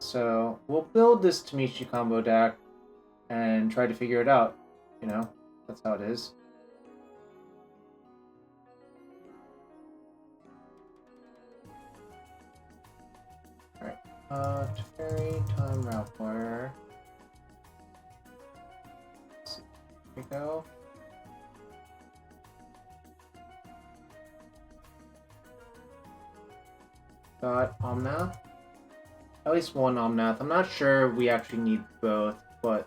So we'll build this Tameshi Combo deck and try to figure it out. You know, that's how it is. Alright, Teferi, Time, Routewire. Here we go. Got Omnath. At least one Omnath. I'm not sure we actually need both, but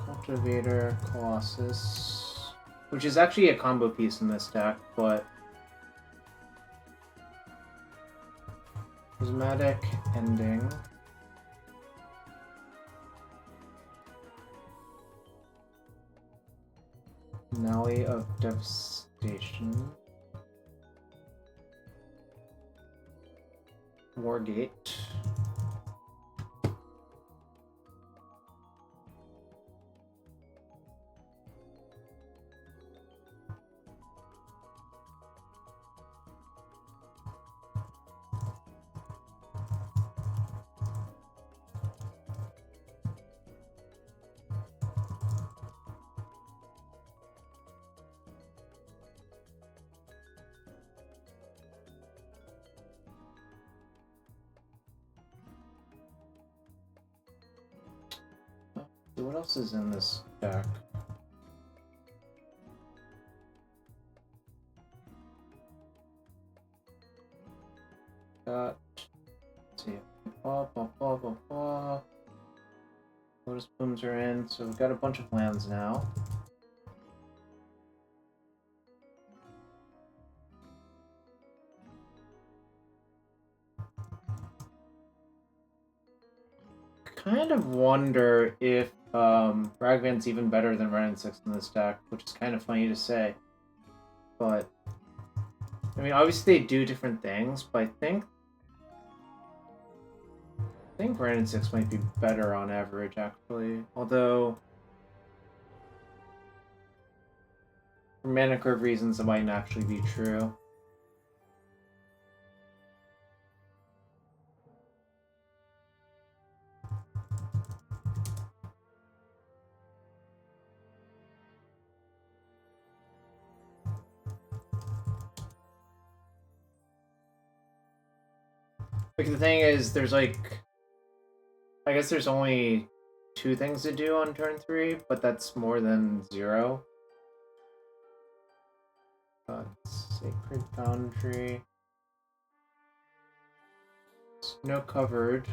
Cultivator Colossus, which is actually a combo piece in this deck, but Prismatic Ending. Finale of Devastation. Wargate. What else is in this deck? Got, let's see, Lotus Blooms are in, so we've got a bunch of lands now. Kind of wonder if Ragvan's even better than Ren and 6 in this deck, which is kind of funny to say. But, I mean, obviously they do different things, but I think Ren and 6 might be better on average, actually. Although, for mana curve reasons, it might actually be true. Like, the thing is, there's like, I guess there's only 2 things to do on turn 3, but that's more than 0. Sacred Foundry. Snow Covered.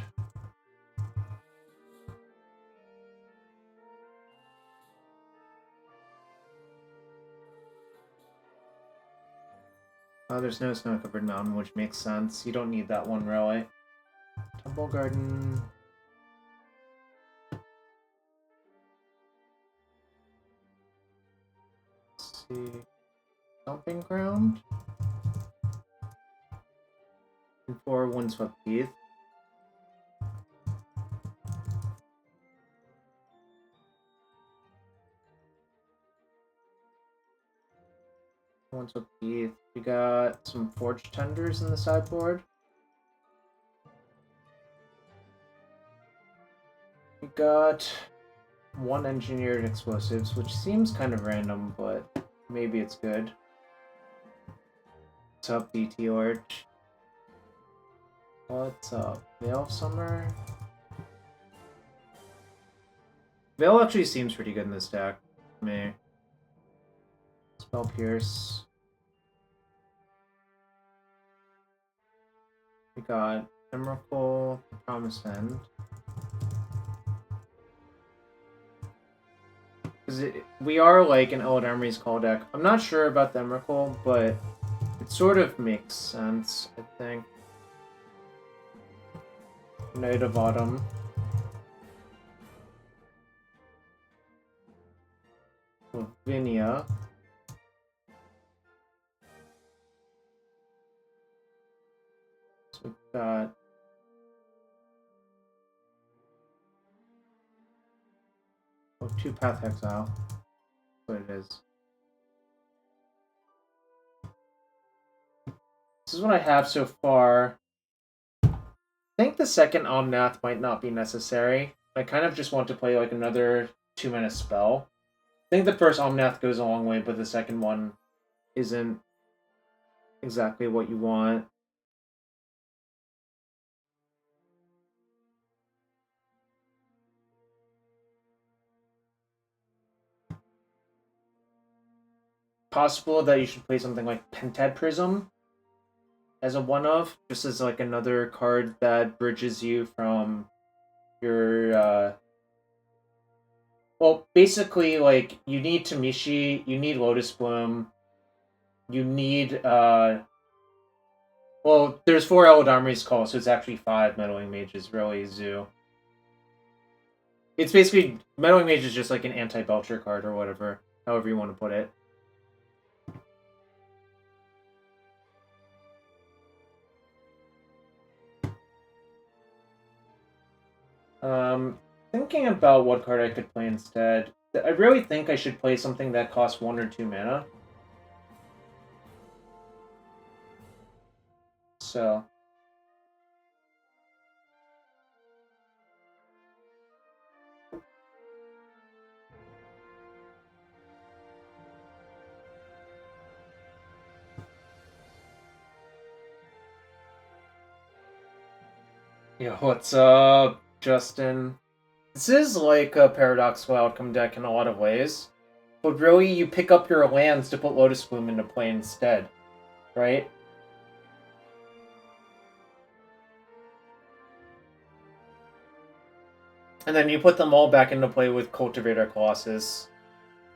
Oh, there's no Snow-Covered Mountain, which makes sense. You don't need that one, really. Temple Garden. Let's see. Stomping Ground. And 4 Windswept Heath. Windswept Heath. We got some Forge Tenders in the sideboard. We got 1 Engineered Explosives, which seems kind of random, but maybe it's good. What's up, DT Orch? What's up? Veil of Summer? Veil actually seems pretty good in this deck to me. Spell Pierce. We got Emrakul, Promised End. We are like an Eladamri's call deck. I'm not sure about the Emrakul, but it sort of makes sense, I think. Night of Autumn. Lavinia. So we've got oh, 2 Path Exile. That's what it is. This is what I have so far. think the second Omnath might not be necessary. I kind of just want to play like another 2-mana spell. I think the first Omnath goes a long way, but the second one isn't exactly what you want. Possible that you should play something like Pentad Prism as a one-of, just as like another card that bridges you from your well, basically, like, you need Tameshi, you need Lotus Bloom, you need well, there's 4 Eladamri's Call, so it's actually 5 Meddling Mages, really, Zoo. It's basically, Meddling Mage is just like an anti-Belcher card or whatever, however you want to put it. Thinking about what card I could play instead, I really think I should play something that costs 1 or 2 mana. So... Yeah, what's up, Justin? This is like a paradoxical outcome deck in a lot of ways, but really you pick up your lands to put Lotus Bloom into play instead, right? And then you put them all back into play with Cultivator Colossus.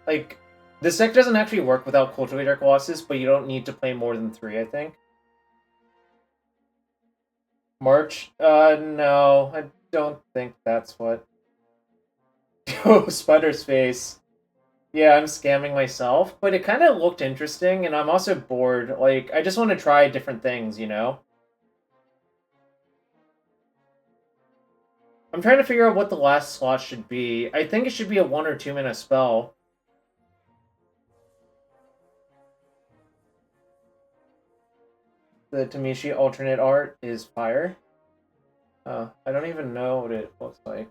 Like, this deck doesn't actually work without Cultivator Colossus, but you don't need to play more than 3, I think. March? No, I don't think that's what... Oh, Spider's face. Yeah, I'm scamming myself, but it kind of looked interesting, and I'm also bored. Like, I just want to try different things, you know? I'm trying to figure out what the last slot should be. I think it should be a 1 or 2 mana spell. The Tameshi alternate art is fire. I don't even know what it looks like.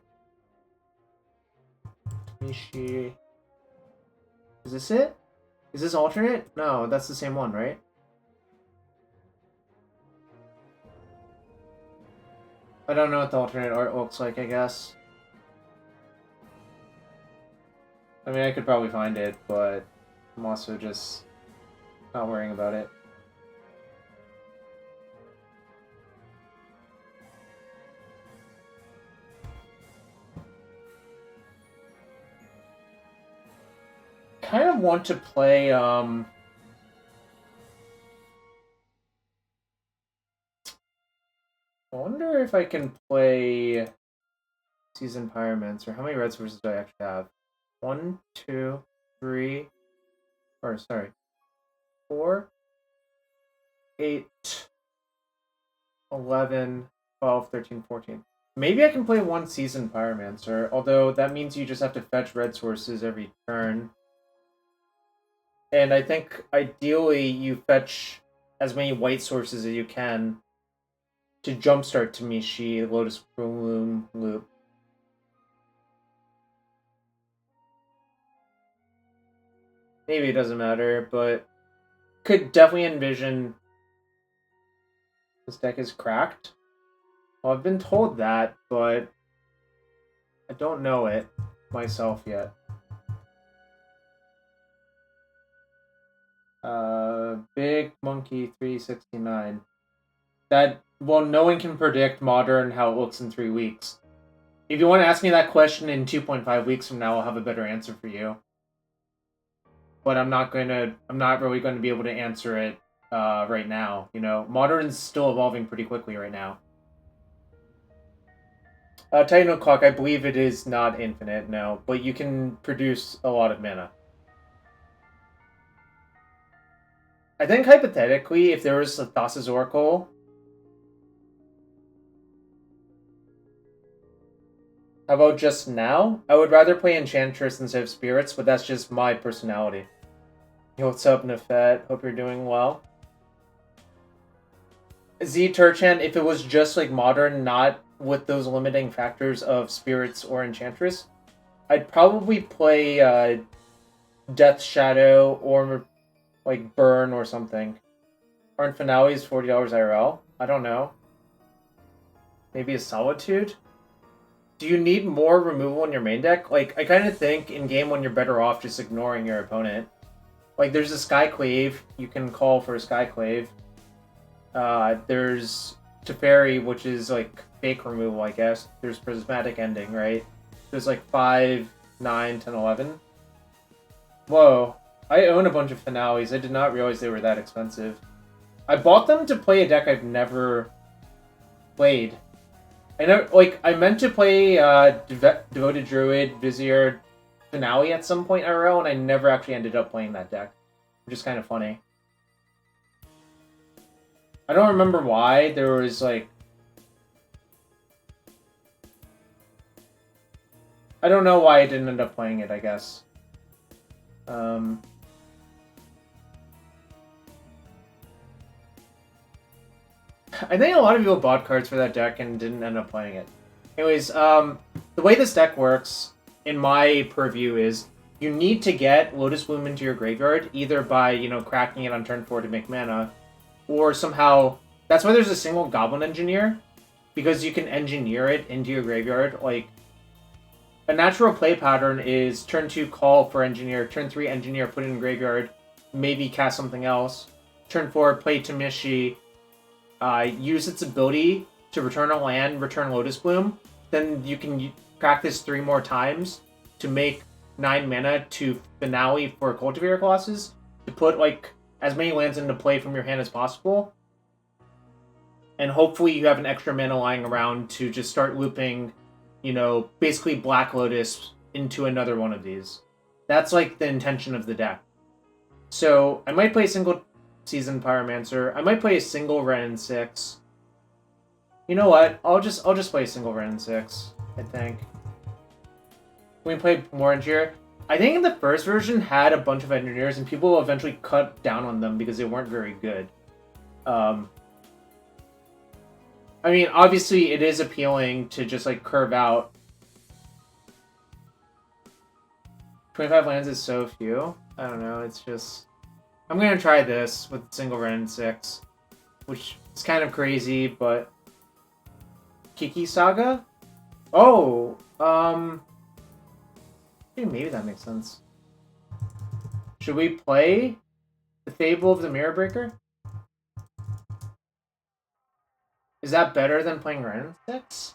Tameshi... Is this it? Is this alternate? No, that's the same one, right? I don't know what the alternate art looks like, I guess. I mean, I could probably find it, but I'm also just not worrying about it. Kind of want to play, I wonder if I can play Seasoned Pyromancer. How many red sources do I actually have? 1, 2, 3, or sorry, 4, 8, 11, 12, 13, 14. Maybe I can play 1 Seasoned Pyromancer, although that means you just have to fetch red sources every turn. And I think ideally you fetch as many white sources as you can to jumpstart Tameshi Lotus Bloom loop. Maybe it doesn't matter, but could definitely envision this deck is cracked. Well, I've been told that, but I don't know it myself yet. Big Monkey 369. That, well, no one can predict Modern how it looks in 3 weeks. If you want to ask me that question in 2.5 weeks from now, I'll have a better answer for you. But I'm not really going to be able to answer it right now. You know, Modern's still evolving pretty quickly right now. Titan Clock, I believe it is not infinite, no, but you can produce a lot of mana. I think hypothetically, if there was a Thassa's Oracle, how about just now? I would rather play Enchantress instead of Spirits, but that's just my personality. Yo, what's up, Nefet? Hope you're doing well. Z Turchan, if it was just like modern, not with those limiting factors of spirits or enchantress, I'd probably play Death Shadow or like Burn or something. Aren't finales $40 IRL? I don't know. Maybe a Solitude? Do you need more removal in your main deck? Like, I kind of think in game when you're better off just ignoring your opponent. Like, there's a Skyclave. You can call for a Skyclave. There's Teferi, which is like fake removal, I guess. There's Prismatic Ending, right? There's like 5, 9, 10, 11. Whoa. I own a bunch of finales. I did not realize they were that expensive. I bought them to play a deck I've never played. I meant to play Devoted Druid, Vizier, Finale at some point IRL, and I never actually ended up playing that deck. Which is kind of funny. I don't remember why. There was, like... I don't know why I didn't end up playing it, I guess. I think a lot of people bought cards for that deck and didn't end up playing it. Anyways, the way this deck works, in my purview, is you need to get Lotus Bloom into your graveyard, either by, cracking it on turn 4 to make mana, or somehow... That's why there's a single Goblin Engineer, because you can engineer it into your graveyard. Like, a natural play pattern is turn 2 call for Engineer, turn 3 Engineer, put it in graveyard, maybe cast something else. Turn 4, play Tameshi, use its ability to return a land, return Lotus Bloom. Then you can practice 3 more times to make 9 mana to Finale for Cultivator Colossus, to put, like, as many lands into play from your hand as possible. And hopefully you have an extra mana lying around to just start looping, basically Black Lotus into another one of these. That's, like, the intention of the deck. So, I might play a single Seasoned Pyromancer. I might play a single Ren and 6. You know what? I'll just play a single Ren and 6, I think. We play more Engineer. I think in the first version had a bunch of Engineers, and people eventually cut down on them because they weren't very good. I mean, obviously, it is appealing to just, like, curve out. 25 lands is so few. I don't know, it's just... I'm gonna try this with single Ren and 6, which is kind of crazy, but... Kiki Saga? Oh, maybe that makes sense. Should we play the Fable of the Mirror Breaker? Is that better than playing Ren 6?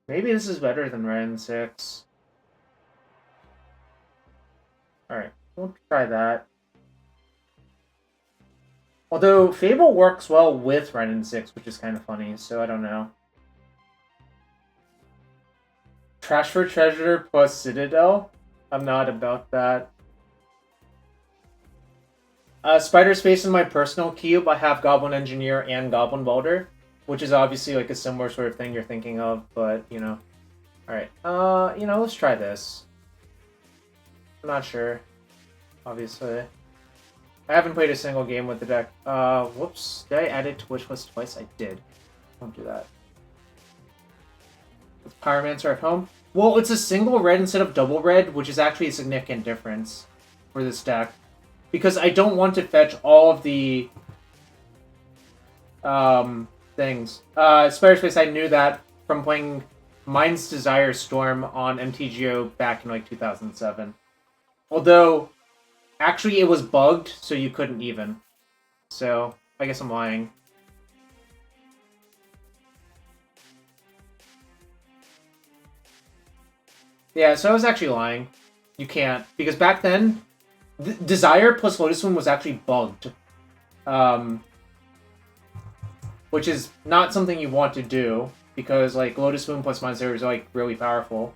Maybe this is better than Ren 6. Alright, we'll try that. Although, Fable works well with Ren and 6, which is kind of funny, so I don't know. Trash for Treasure plus Citadel? I'm not about that. Spider Space in my personal cube, I have Goblin Engineer and Goblin Welder, which is obviously like a similar sort of thing you're thinking of, but, Alright, let's try this. I'm not sure, obviously. I haven't played a single game with the deck. Whoops, did I add it to wishlist twice? I did. Don't do that. With Pyromancer at home? Well, it's a single red instead of double red, which is actually a significant difference for this deck. Because I don't want to fetch all of the things. Spider Space, I knew that from playing Mind's Desire Storm on MTGO back in like 2007. Although, actually it was bugged, so you couldn't even. So, I guess I'm lying. Yeah, so I was actually lying. You can't. Because back then, Desire plus Lotus Bloom was actually bugged. Which is not something you want to do, because like Lotus Bloom plus Mind's Desire is like really powerful.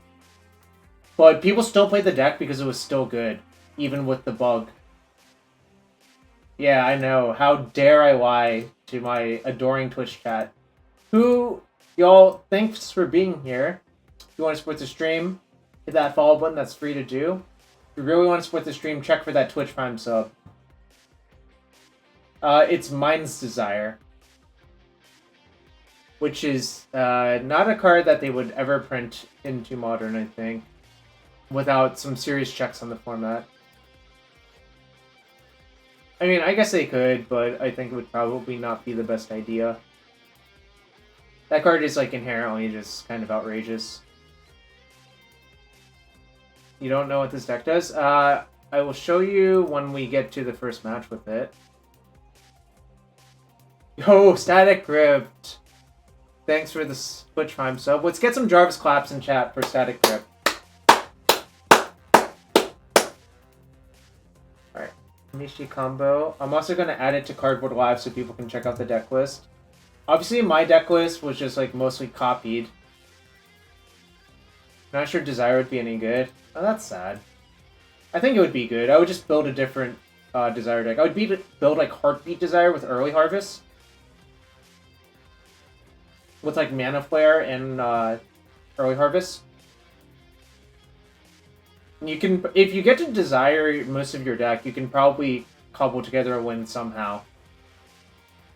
But people still played the deck because it was still good, even with the bug. Yeah, I know. How dare I lie to my adoring Twitch chat. Who, y'all, thanks for being here. If you want to support the stream, hit that follow button, that's free to do. If you really want to support the stream, check for that Twitch Prime sub. It's Mind's Desire, which is not a card that they would ever print into Modern, I think, without some serious checks on the format. I mean, I guess they could, but I think it would probably not be the best idea. That card is, like, inherently just kind of outrageous. You don't know what this deck does? I will show you when we get to the first match with it. Yo, Static Gripped! Thanks for the Twitch Prime sub. Let's get some Jarvis claps in chat for Static Grip. Alright. Tameshi Combo. I'm also going to add it to Cardboard Live so people can check out the deck list. Obviously, my deck list was just, like, mostly copied. Not sure Desire would be any good. Oh, that's sad. I think it would be good. I would just build a different Desire deck. I would build, like, Heartbeat Desire with Early Harvest. With, like, Mana Flare and Early Harvest. You can, if you get to Desire most of your deck, you can probably cobble together a win somehow.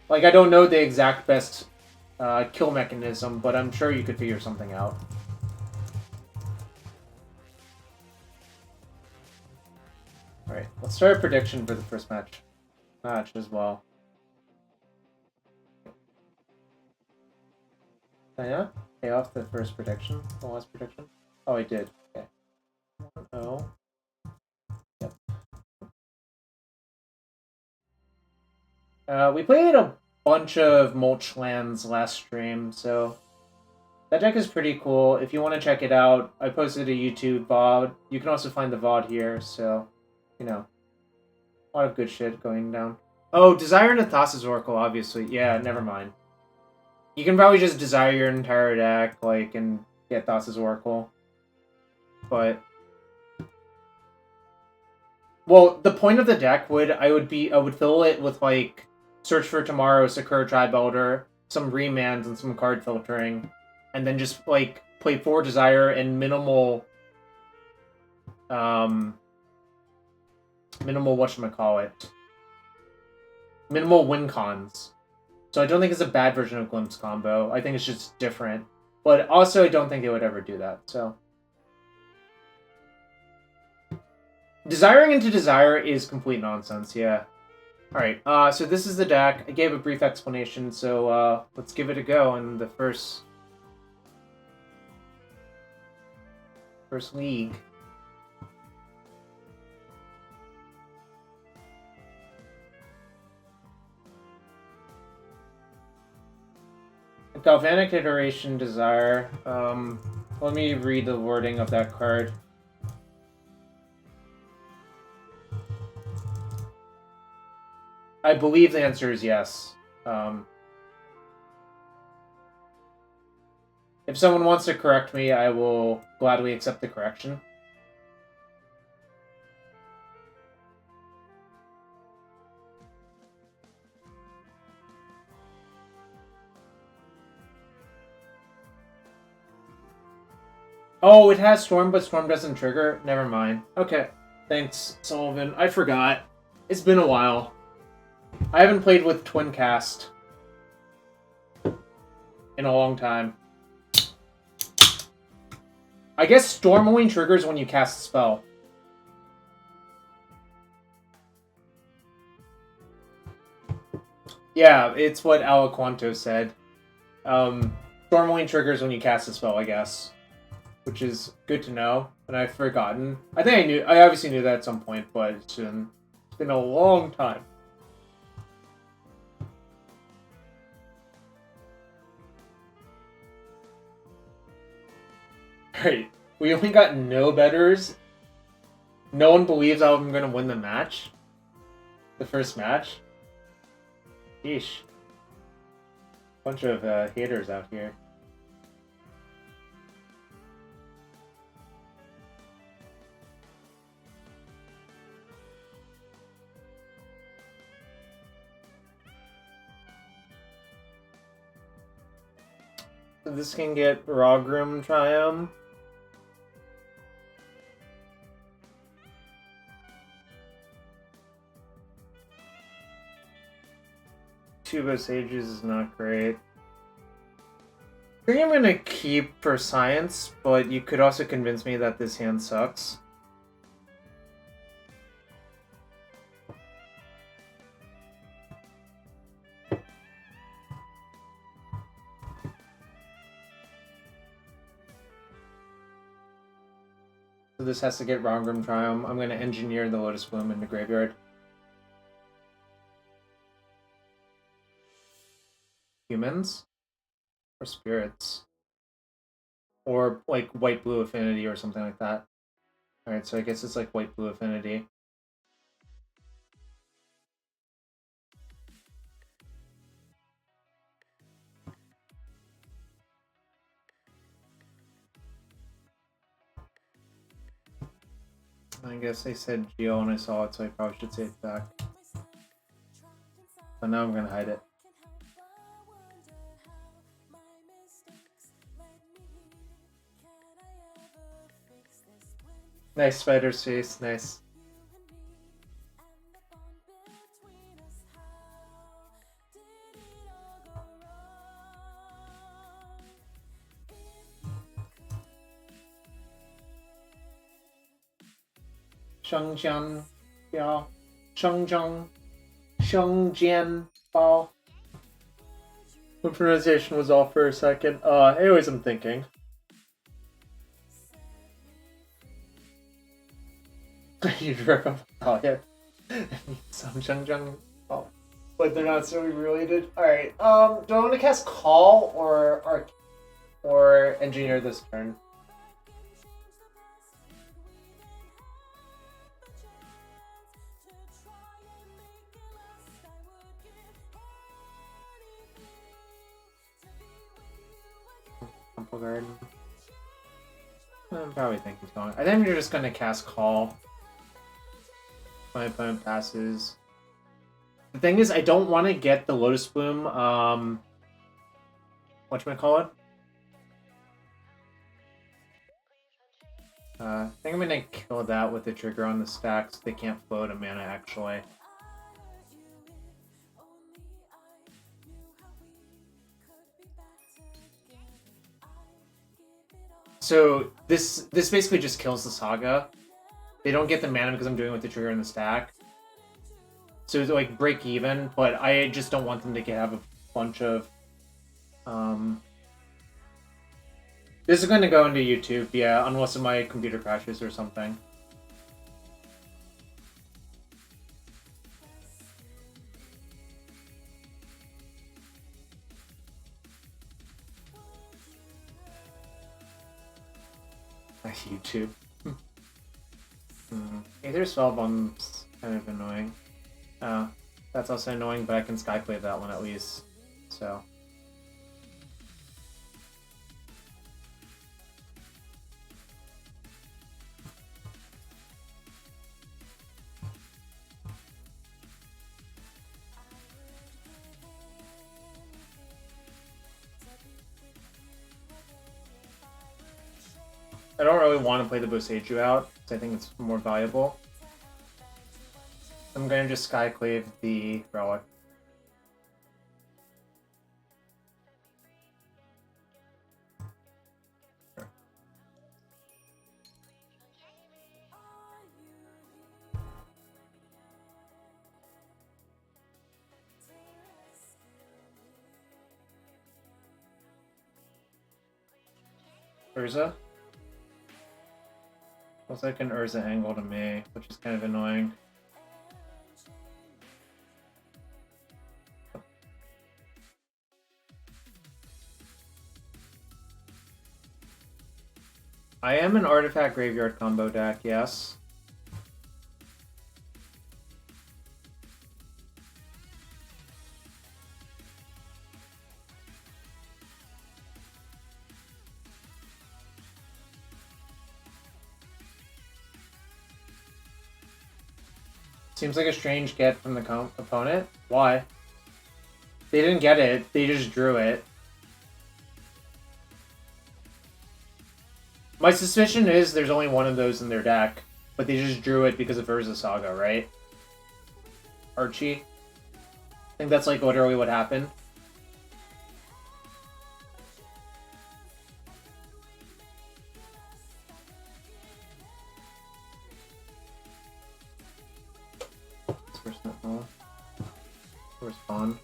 Like, I don't know the exact best kill mechanism, but I'm sure you could figure something out. Alright, let's start a prediction for the first match as well. Did I not pay off the first prediction? The last prediction? Oh, I did. Okay. 1-0. Yep. We played a bunch of Mulch lands last stream, so that deck is pretty cool. If you want to check it out, I posted a YouTube VOD. You can also find the VOD here, so, you know, a lot of good shit going down. Oh, Desire and Thassa's Oracle, obviously. Yeah, never mind. You can probably just Desire your entire deck, like, and get Thassa's Oracle. But, well, the point of the deck I would fill it with, like, Search for Tomorrow, Sakura Tribe Elder, some remands, and some card filtering, and then just, like, play 4 Desire and minimal whatchamacallit. Minimal win cons. So I don't think it's a bad version of Glimpse Combo. I think it's just different. But also, I don't think they would ever do that, so. Desiring into Desire is complete nonsense, yeah. Alright, so this is the deck. I gave a brief explanation, so let's give it a go in the first league. Galvanic Iteration Desire. Let me read the wording of that card. I believe the answer is yes. If someone wants to correct me, I will gladly accept the correction. Oh, it has Storm, but Storm doesn't trigger? Never mind. Okay. Thanks, Sullivan. I forgot. It's been a while. I haven't played with Twin Cast in a long time. I guess Storm only triggers when you cast a spell. Yeah, it's what Alaquanto said. Storm only triggers when you cast a spell, I guess. Which is good to know, and I've forgotten. I obviously knew that at some point, but it's been a long time. Right, we only got no betters. No one believes I'm going to win the match. The first match. Yeesh. Bunch of haters out here. So this can get Rogroom Triumph. 2 Bosages is not great. I think I'm gonna keep for science, but you could also convince me that this hand sucks. So this has to get Rongram Triumph. I'm gonna engineer the Lotus Bloom in the graveyard. Humans? Or spirits? Or like white-blue affinity or something like that. Alright, so I guess it's like white-blue affinity. I guess I said Geo when I saw it, so I probably should say it back. But now I'm gonna hide it. Nice spider's face, nice. Shengjian Bao. Shengjian Bao. The pronunciation was off for a second. Anyways, I'm thinking. You rip up oh yeah. Some Shengjian Bao. But they're not so related. Alright, do I want to cast Call or Engineer this turn? Temple Garden. I probably think he's going. I think you're just gonna cast Call. My opponent passes. The thing is, I don't want to get the Lotus Bloom. Whatchamacallit? I think I'm gonna kill that with the trigger on the stack so they can't float a mana actually. So this basically just kills the Saga. They don't get the mana because I'm doing it with the trigger and the stack. So it's like break even, but I just don't want them to have a bunch of This is going to go into YouTube, yeah, unless my computer crashes or something. YouTube. Either Spellbomb's kind of annoying. That's also annoying, but I can Skyclave that one at least. So. I don't really want to play the Boseiju out, because I think it's more valuable. I'm going to just Skyclave the Relic. Sure. Urza? Looks like an Urza angle to me, which is kind of annoying. I am an artifact graveyard combo deck, yes. Seems like a strange get from the opponent. Why? They didn't get it, they just drew it. My suspicion is there's only one of those in their deck, but they just drew it because of Urza Saga, right? Archie? think that's like literally what happened. Respond.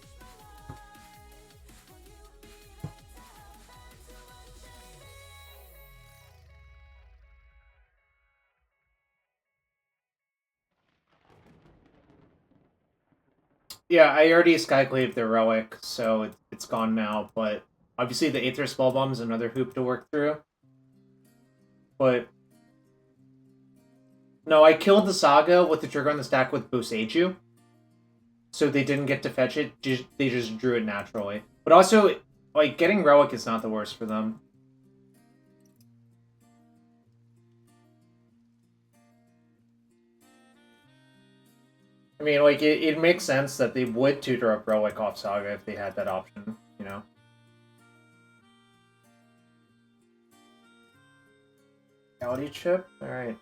Yeah, I already skyclaved the relic, so it's gone now, but obviously the Aether Spellbomb is another hoop to work through. But no, I killed the Saga with the trigger on the stack with Boseiju. So they didn't get to fetch it, they just drew it naturally. But also, like, getting Relic is not the worst for them. I mean, like, it makes sense that they would tutor up Relic off Saga if they had that option, you know? Reality chip? Alright.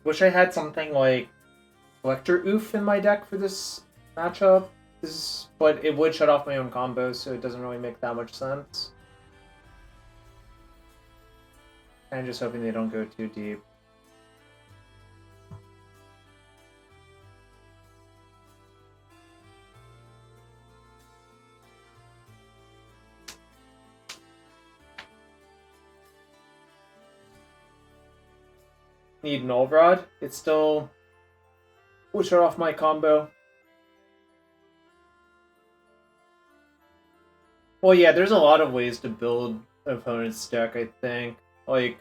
Wish I had something like Collector Oof in my deck for this matchup. But it would shut off my own combos, so it doesn't really make that much sense. I'm just hoping they don't go too deep. Need Null Rod. It still would shut off my combo. Well, yeah, there's a lot of ways to build an opponent's deck, I think. Like,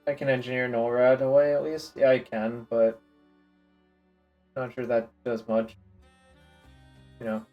I can engineer Null Rod away at least. Yeah, I can, but not sure that does much. You know.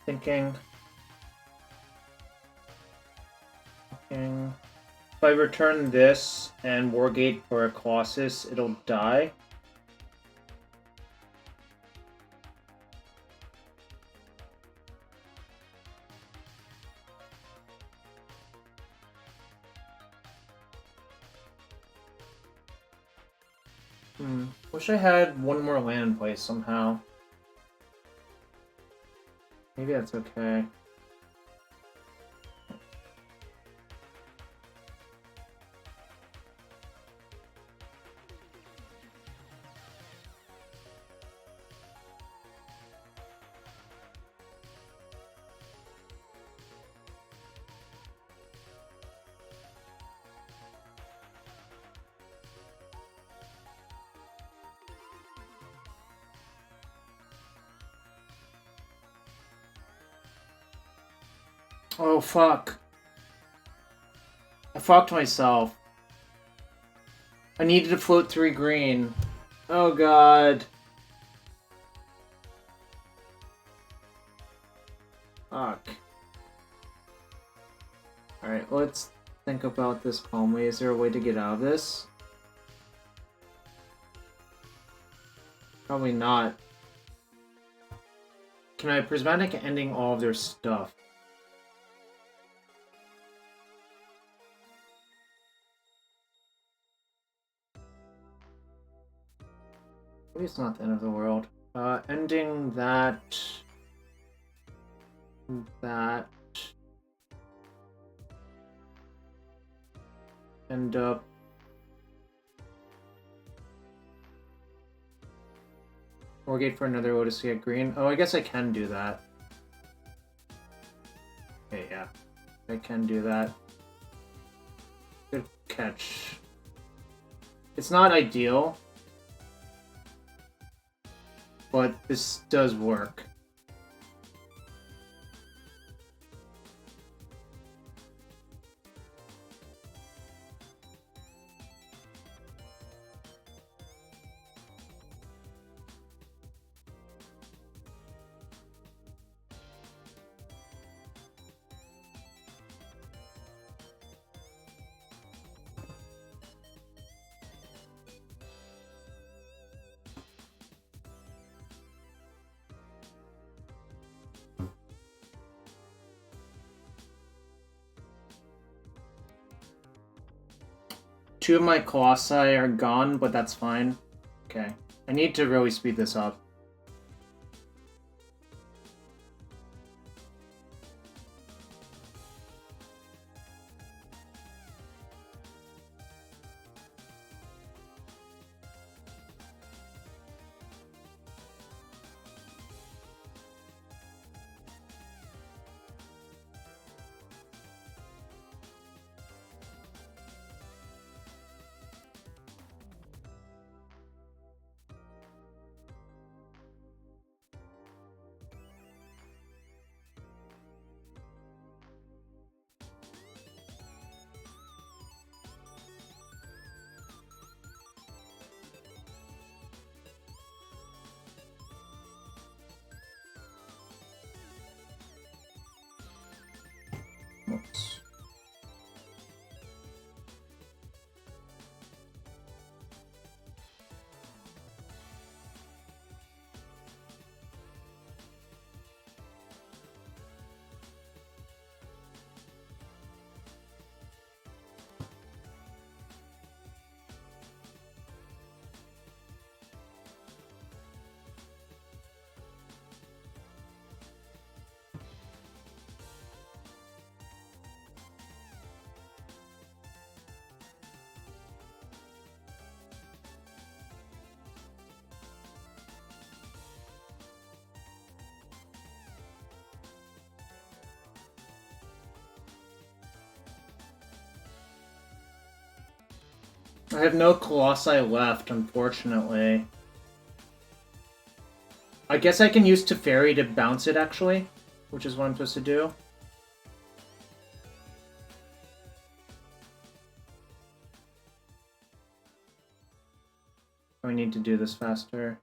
Thinking. If I return this and Wargate for a Colossus, it'll die. Wish I had one more land in place somehow. Maybe that's okay. Oh, fuck. I fucked myself. I needed to float 3 green. Oh, God. Fuck. Alright, let's think about this calmly. Is there a way to get out of this? Probably not. Can I prismatic ending all of their stuff? Maybe it's not the end of the world. Ending that... That... End up... Wargate for another Lotus to get green. Oh, I guess I can do that. Okay, yeah. I can do that. Good catch. It's not ideal, but this does work. Two of my Colossi are gone, but that's fine. Okay. I need to really speed this up. Oops. I have no Colossi left, unfortunately. I guess I can use Teferi to bounce it, actually, which is what I'm supposed to do. I need to do this faster.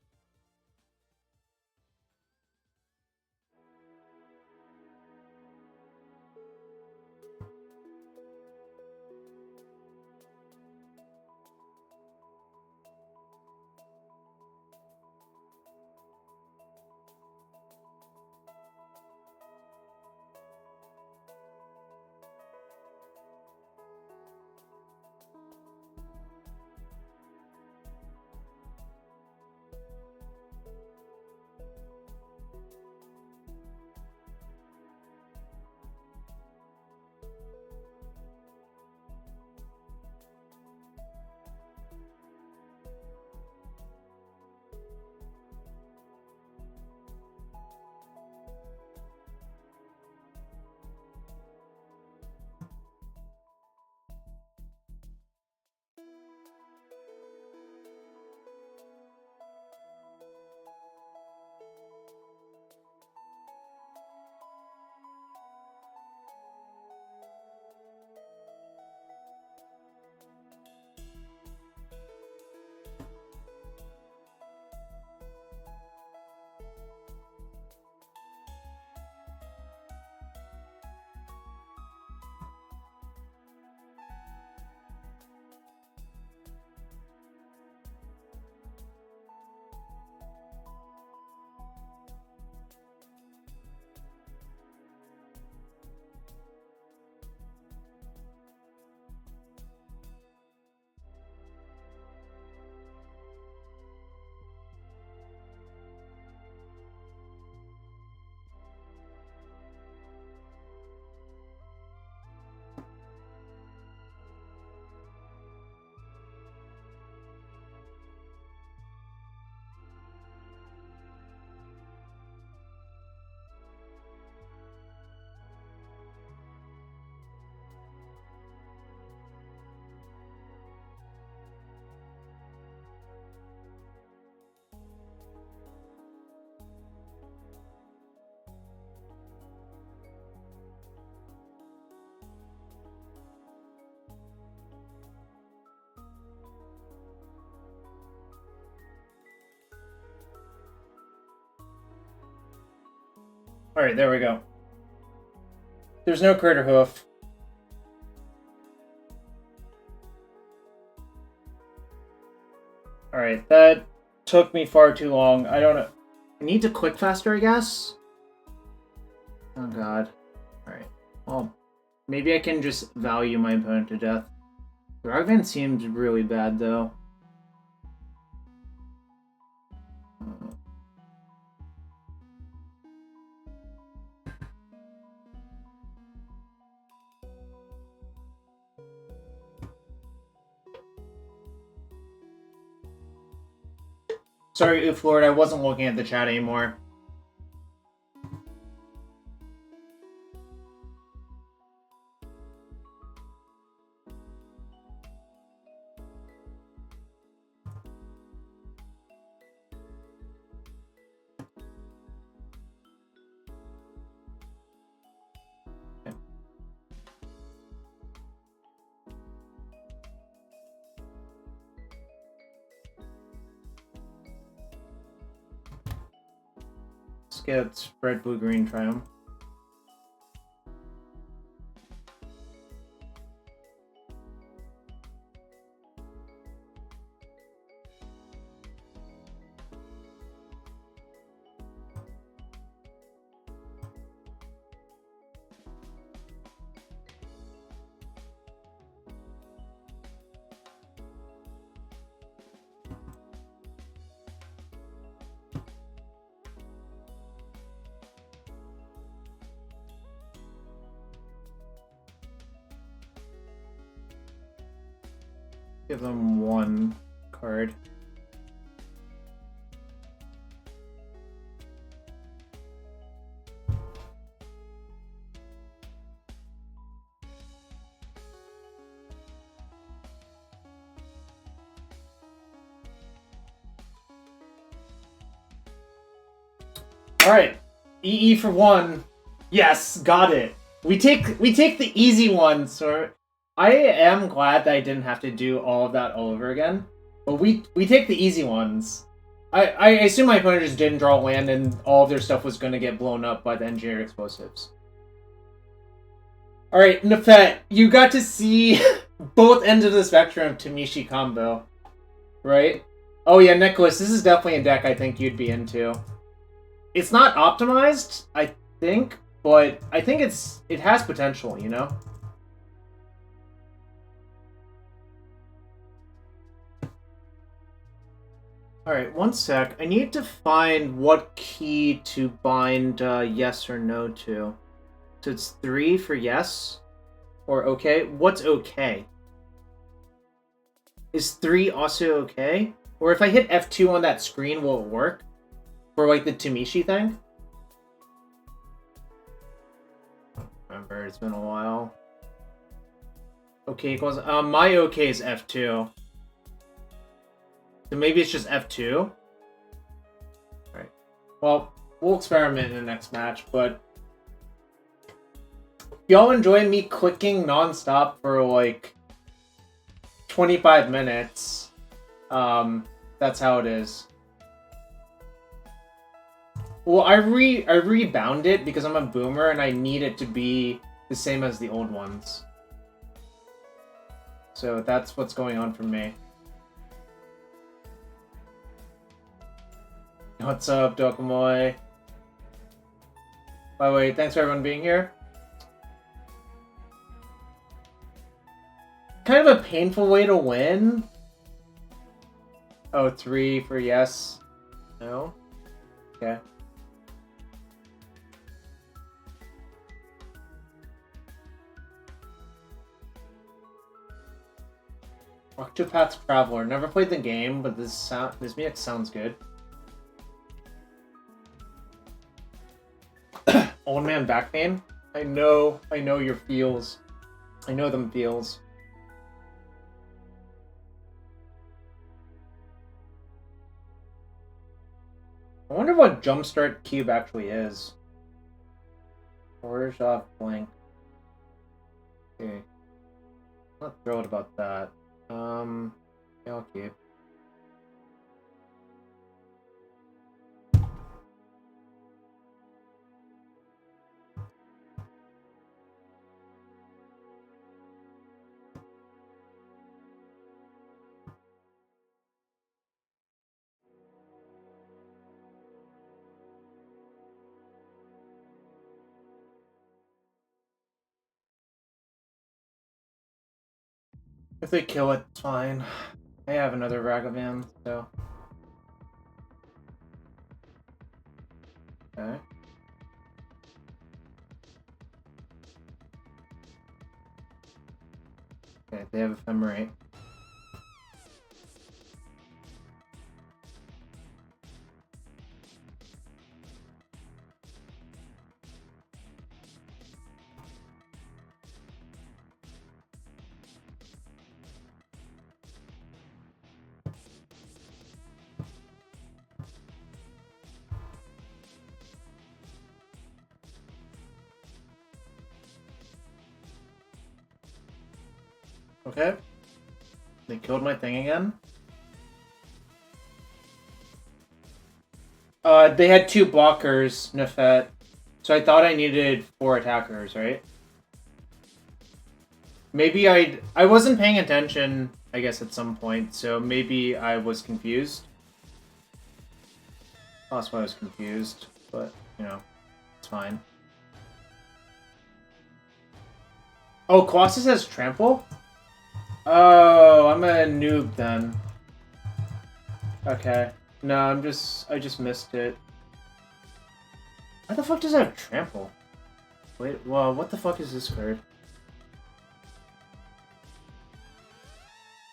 Alright, there we go. There's no critter hoof. Alright, that took me far too long. I don't know. I need to click faster, I guess? Oh god. Alright. Well, maybe I can just value my opponent to death. Ragvan seems really bad, though. Sorry, Oof Lord, I wasn't looking at the chat anymore. Let's get red, blue, green triumph. Give them one card. Alright. EE for one. Yes, got it. We take the easy ones, so I am glad that I didn't have to do all of that all over again. But we take the easy ones. I assume my opponent just didn't draw land and all of their stuff was going to get blown up by the engineered explosives. Alright, Nefet, you got to see both ends of the spectrum of Tameshi Combo. Right? Oh yeah, Nicholas, this is definitely a deck I think you'd be into. It's not optimized, I think, but I think it has potential, you know? Alright, one sec. I need to find what key to bind yes or no to. So it's 3 for yes? Or okay? What's okay? Is 3 also okay? Or if I hit F2 on that screen, will it work? For like the Tameshi thing? I don't remember, it's been a while. Okay equals... my okay is F2. So maybe it's just F2? Alright. Well, we'll experiment in the next match, but... if y'all enjoy me clicking non-stop for like 25 minutes, that's how it is. Well, I rebound it because I'm a boomer and I need it to be the same as the old ones. So that's what's going on for me. What's up, Dokumoy? By the way, thanks for everyone being here. Kind of a painful way to win. Oh, 3 for yes. No? Okay. Octopath Traveler. Never played the game, but this music sounds good. Old man back pain? I know your feels. I know them feels. I wonder what Jumpstart Cube actually is. Orzhov Blank. Okay. I'm not thrilled about that. Yeah, I'll keep. If they kill it, it's fine. I have another Ragavan, so... Okay. Okay, they have Ephemerate. Okay. They killed my thing again. They had 2 blockers, Nefet. So I thought I needed 4 attackers, right? Maybe I wasn't paying attention, I guess, at some point, so maybe I was confused. That's why I was confused, but, you know, it's fine. Oh, Colossus has Trample? Oh, I'm a noob then. Okay. No, I just missed it. Why the fuck does it have Trample? Wait, well, what the fuck is this card?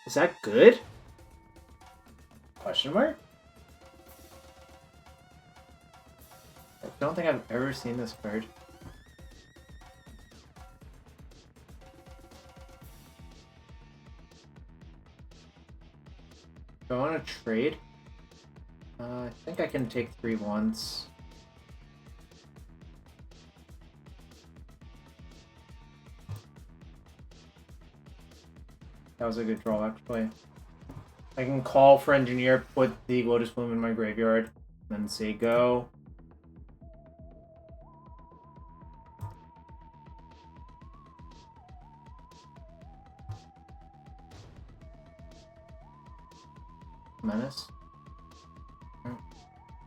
Is that good? Question mark? I don't think I've ever seen this card. Do I want to trade? I think I can take 3 once. That was a good draw, actually. I can call for Engineer, put the Lotus Bloom in my graveyard, and then say go. Menace. I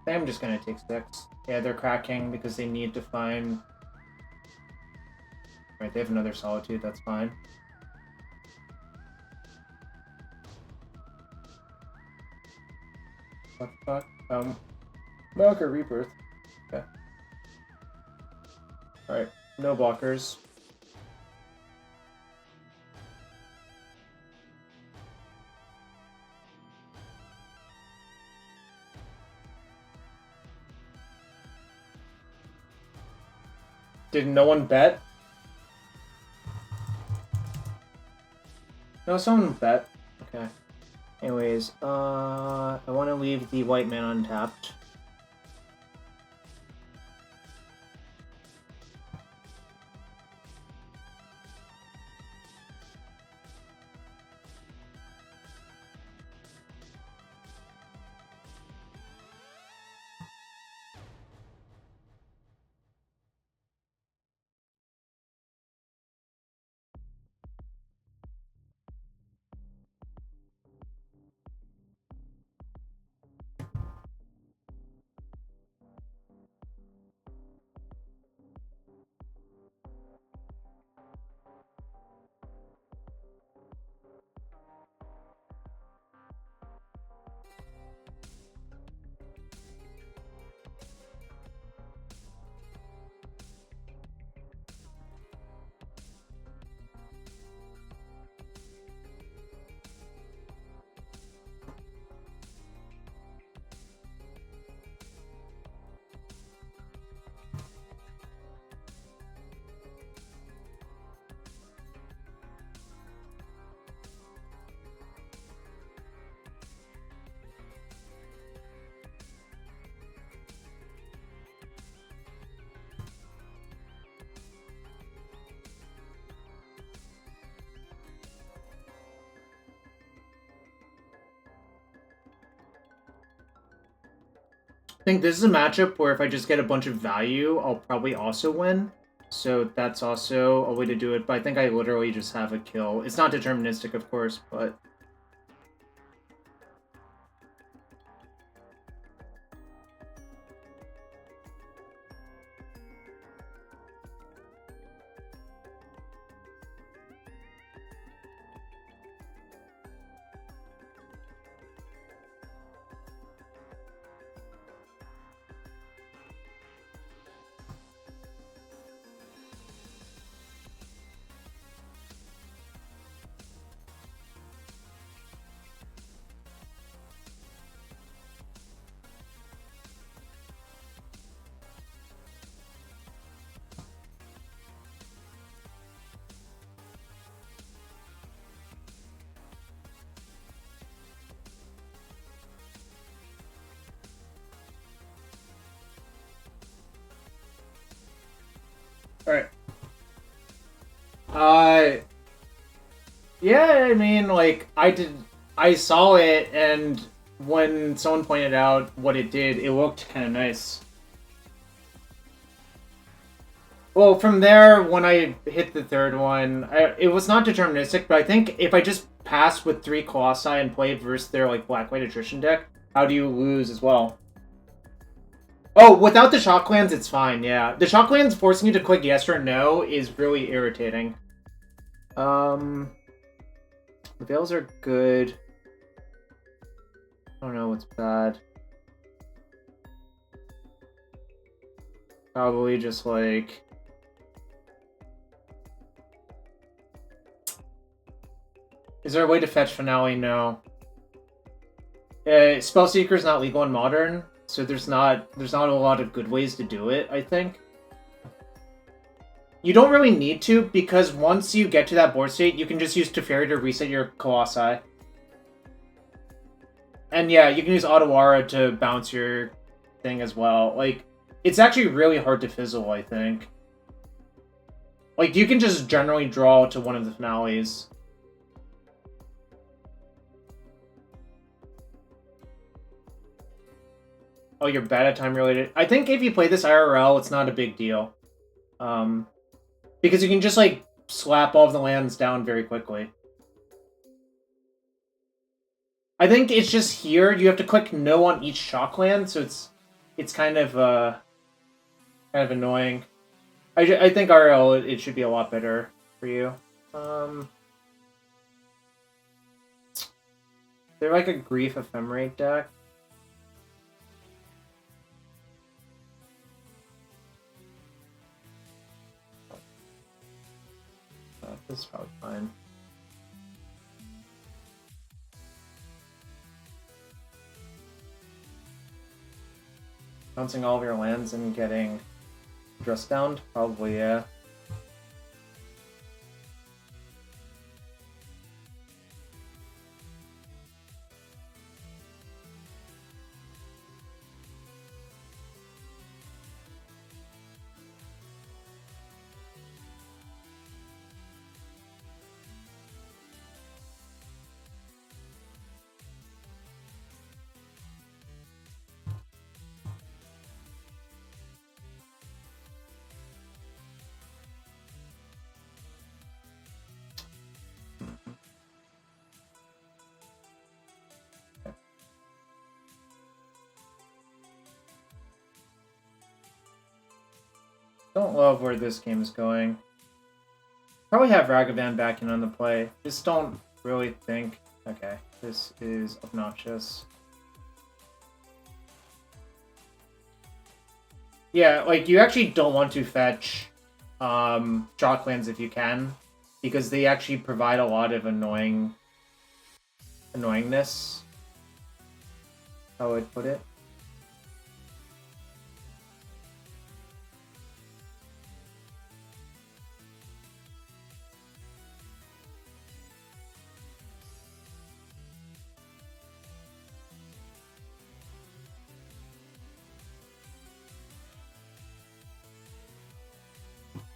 think I'm just gonna take 6. Yeah, they're cracking because they need to find... Right, they have another Solitude, that's fine. What the fuck? Milk or Rebirth. Okay. Alright, no blockers. Did no one bet? No, someone bet. Okay. Anyways, I want to leave the white man untapped. I think this is a matchup where if I just get a bunch of value, I'll probably also win. So that's also a way to do it, but I think I literally just have a kill. It's not deterministic, of course, but... Alright. Yeah, I mean, like, I saw it, and when someone pointed out what it did, it looked kind of nice. Well, from there, when I hit the third one, it was not deterministic, but I think if I just pass with 3 Colossi and play versus their, like, black-white attrition deck, how do you lose as well? Oh, without the Shocklands, it's fine, yeah. The Shocklands forcing you to click yes or no is really irritating. The Veils are good. I don't know what's bad. Probably just, like... Is there a way to fetch Finale? No. Spellseeker is not legal in Modern, so there's not a lot of good ways to do it, I think. You don't really need to, because once you get to that board state, you can just use Teferi to reset your Colossi. And yeah, you can use Otawara to bounce your thing as well. Like, it's actually really hard to fizzle, I think. Like, you can just generally draw to one of the finales. Oh, you're bad at time related. I think if you play this IRL, it's not a big deal. Because you can just, like, slap all of the lands down very quickly. I think it's just here, you have to click no on each shock land, so it's kind of annoying. I think IRL, it should be a lot better for you. They're like a Grief Ephemerate deck. This is probably fine. Bouncing all of your lands and getting dress down? Probably, yeah. Don't love where this game is going. Probably have Ragavan back in on the play. Just don't really think... Okay, this is obnoxious. Yeah, like, you actually don't want to fetch Shocklands if you can, because they actually provide a lot of annoyingness. How I'd put it.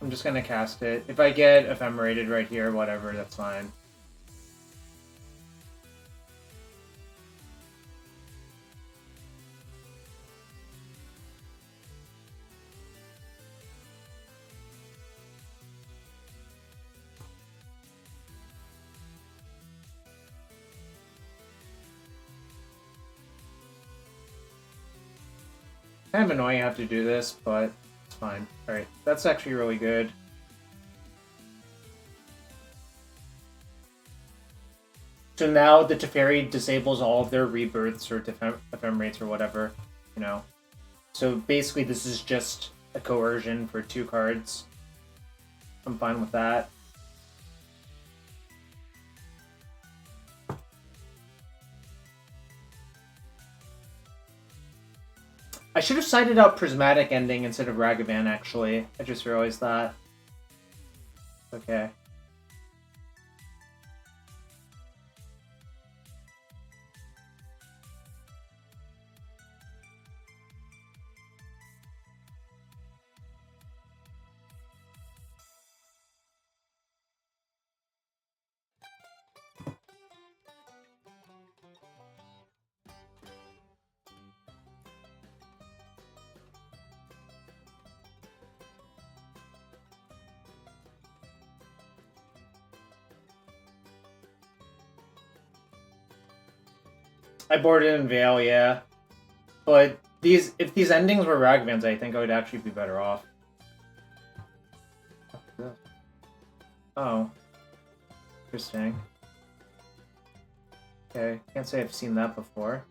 I'm just gonna cast it. If I get Ephemerated right here, whatever, that's fine. Kind of annoying I have to do this, but it's fine. Alright, that's actually really good. So now the Teferi disables all of their rebirths or ephemerates or whatever, you know. So basically this is just a coercion for 2 cards. I'm fine with that. I should have cited out Prismatic Ending instead of Ragavan, actually. I just realized that. Okay. I boarded in Vale, yeah. But if these endings were Ragavans, I think I would actually be better off. Oh. Interesting. Okay, can't say I've seen that before.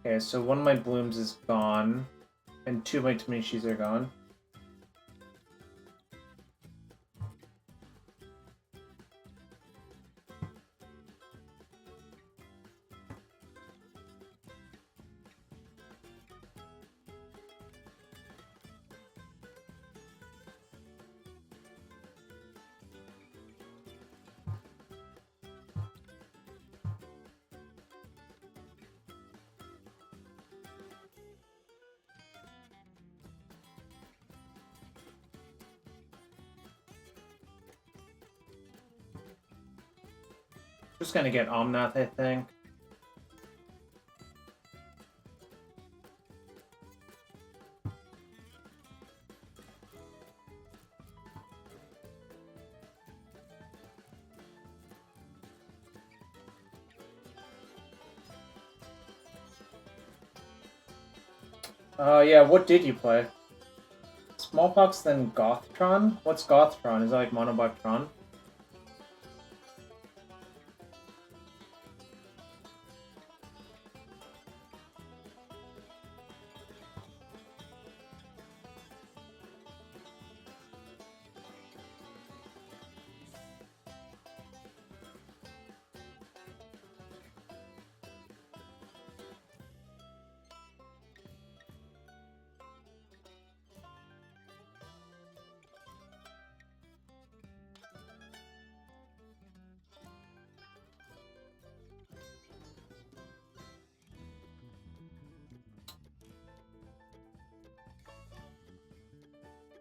Okay, so one of my blooms is gone, and two of my Tameshis are gone. Just gonna get Omnath, I think. Yeah, what did you play? Smallpox, then Gothtron? What's Gothtron? Is that like Monobactron?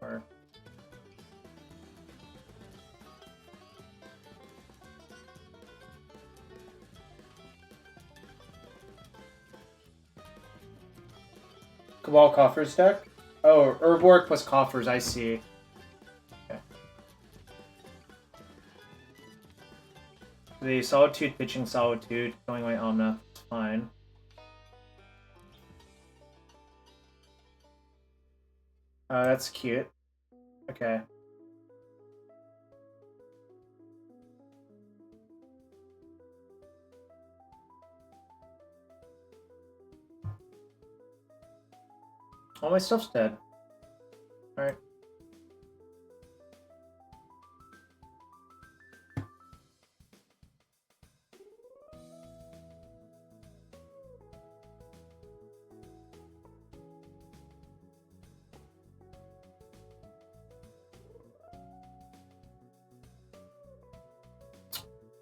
Or... Cabal Coffers deck? Oh, Urborg plus Coffers, I see. Okay. The Solitude pitching Solitude, going away Omnath, it's fine. That's cute. Okay. All my stuff's dead. Alright.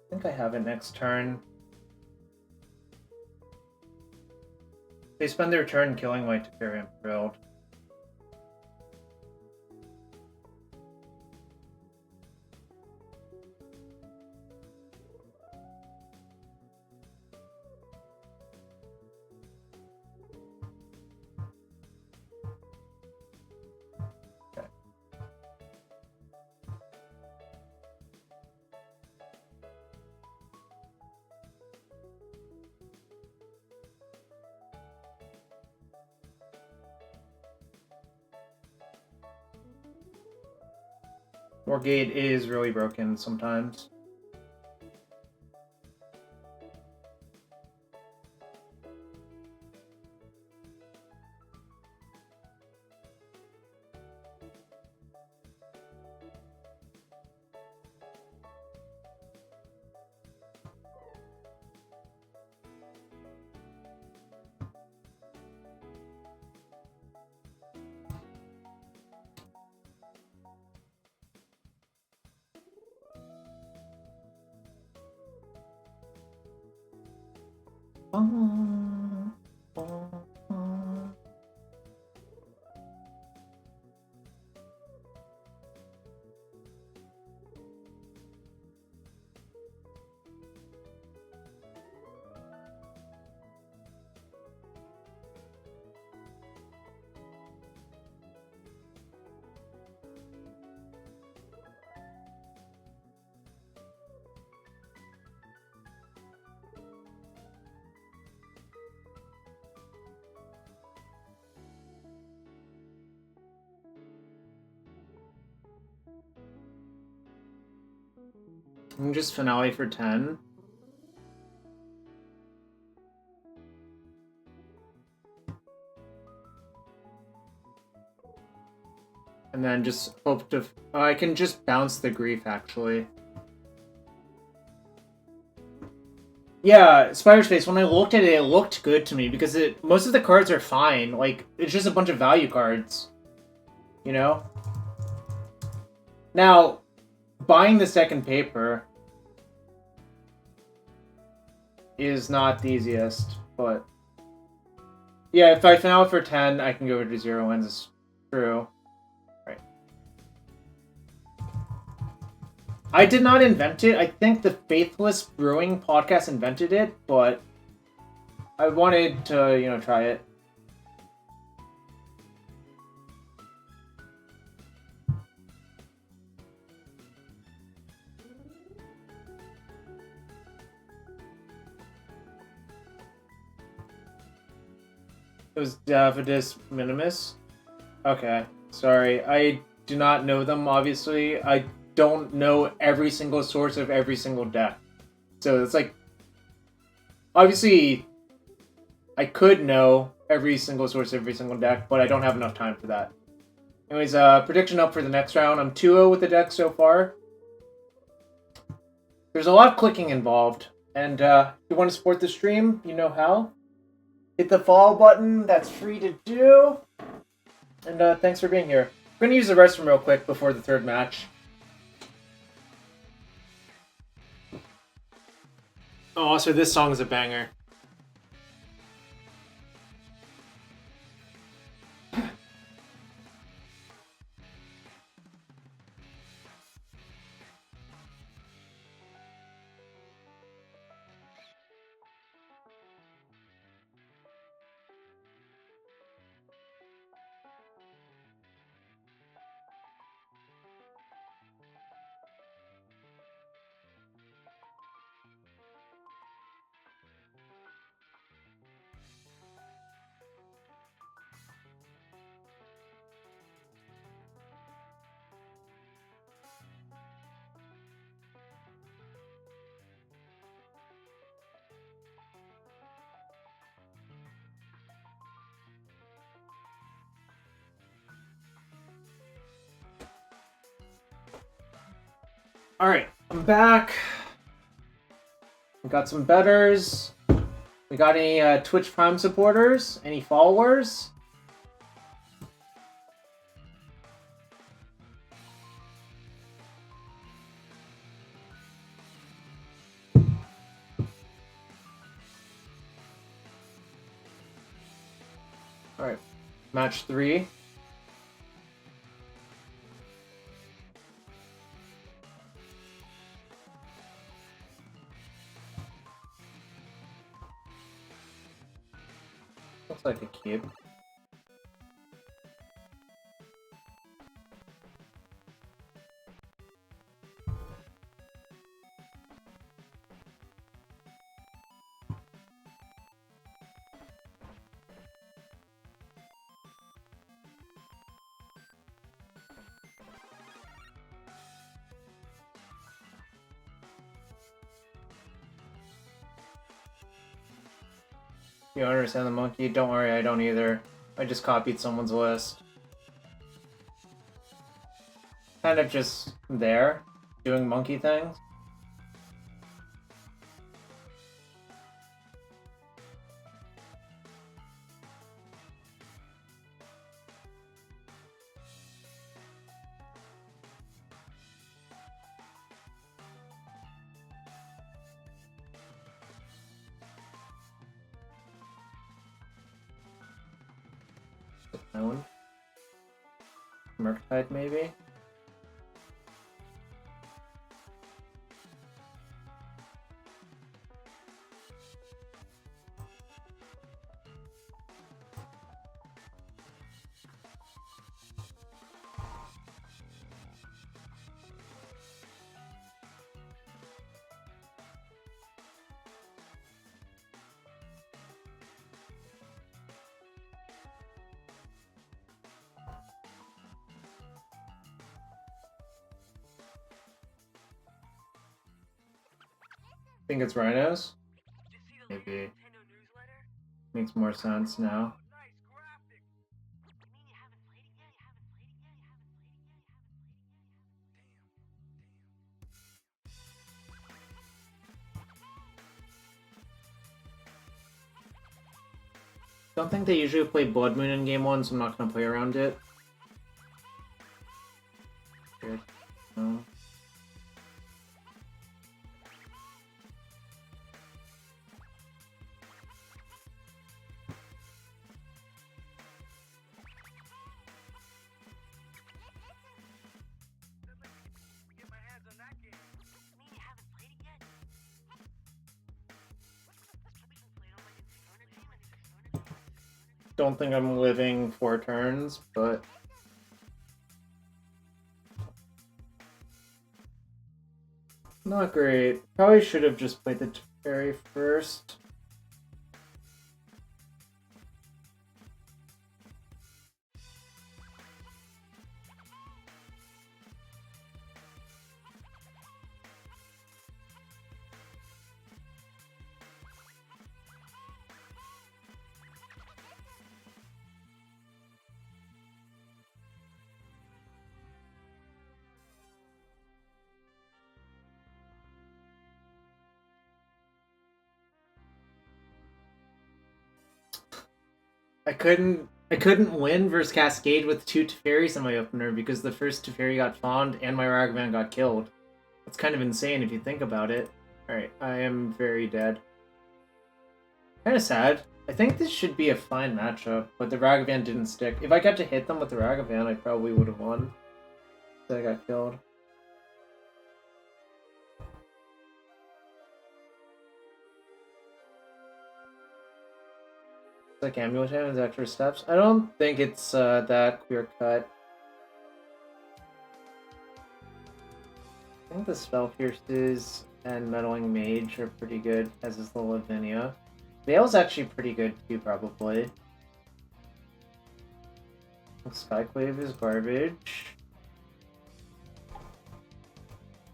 I think I have it next turn. They spend their turn killing my Teferi, I'm thrilled. Okay. Wargate is really broken sometimes. I'm just finale for 10. And then just hope to... I can just bounce the grief, actually. Yeah, Spider's Face, when I looked at it, it looked good to me, because most of the cards are fine. Like, it's just a bunch of value cards. You know? Now, buying the second paper is not the easiest, but... Yeah, if I finale for 10, I can go to 0 wins. It's true. Right. I did not invent it. I think the Faithless Brewing podcast invented it, but I wanted to, you know, try it. It was Davidus Minimus. Okay, sorry. I do not know them, obviously. I don't know every single source of every single deck. So it's like... Obviously, I could know every single source of every single deck, but I don't have enough time for that. Anyways, prediction up for the next round. I'm 2-0 with the deck so far. There's a lot of clicking involved. And if you want to support the stream, you know how. Hit the follow button. That's free to do. And thanks for being here. I'm going to use the restroom real quick before the third match. Oh, also, this song is a banger. Alright, I'm back. We got some betters. We got any Twitch Prime supporters? Any followers? Alright, match 3. Looks like a cube. You don't understand the monkey? Don't worry, I don't either. I just copied someone's list. Kind of just there, doing monkey things. Known. Murktide, maybe? Think it's Rhinos? Maybe. Makes more sense now. Don't think they usually play Blood Moon in game 1, so I'm not going to play around it. Weird. No. Don't think I'm living 4 turns, but... Not great. Probably should have just played the Teferi first. I couldn't win versus Cascade with 2 Teferis in my opener because the first Teferi got fawned and my Ragavan got killed. That's kind of insane if you think about it. Alright, I am very dead. Kind of sad. I think this should be a fine matchup, but the Ragavan didn't stick. If I got to hit them with the Ragavan, I probably would have won. But I got killed. Like Amulet has extra steps. I don't think it's that clear cut. I think the Spell Pierces and Meddling Mage are pretty good, as is the Lavinia. Veil's actually pretty good too, probably. Skyclave is garbage.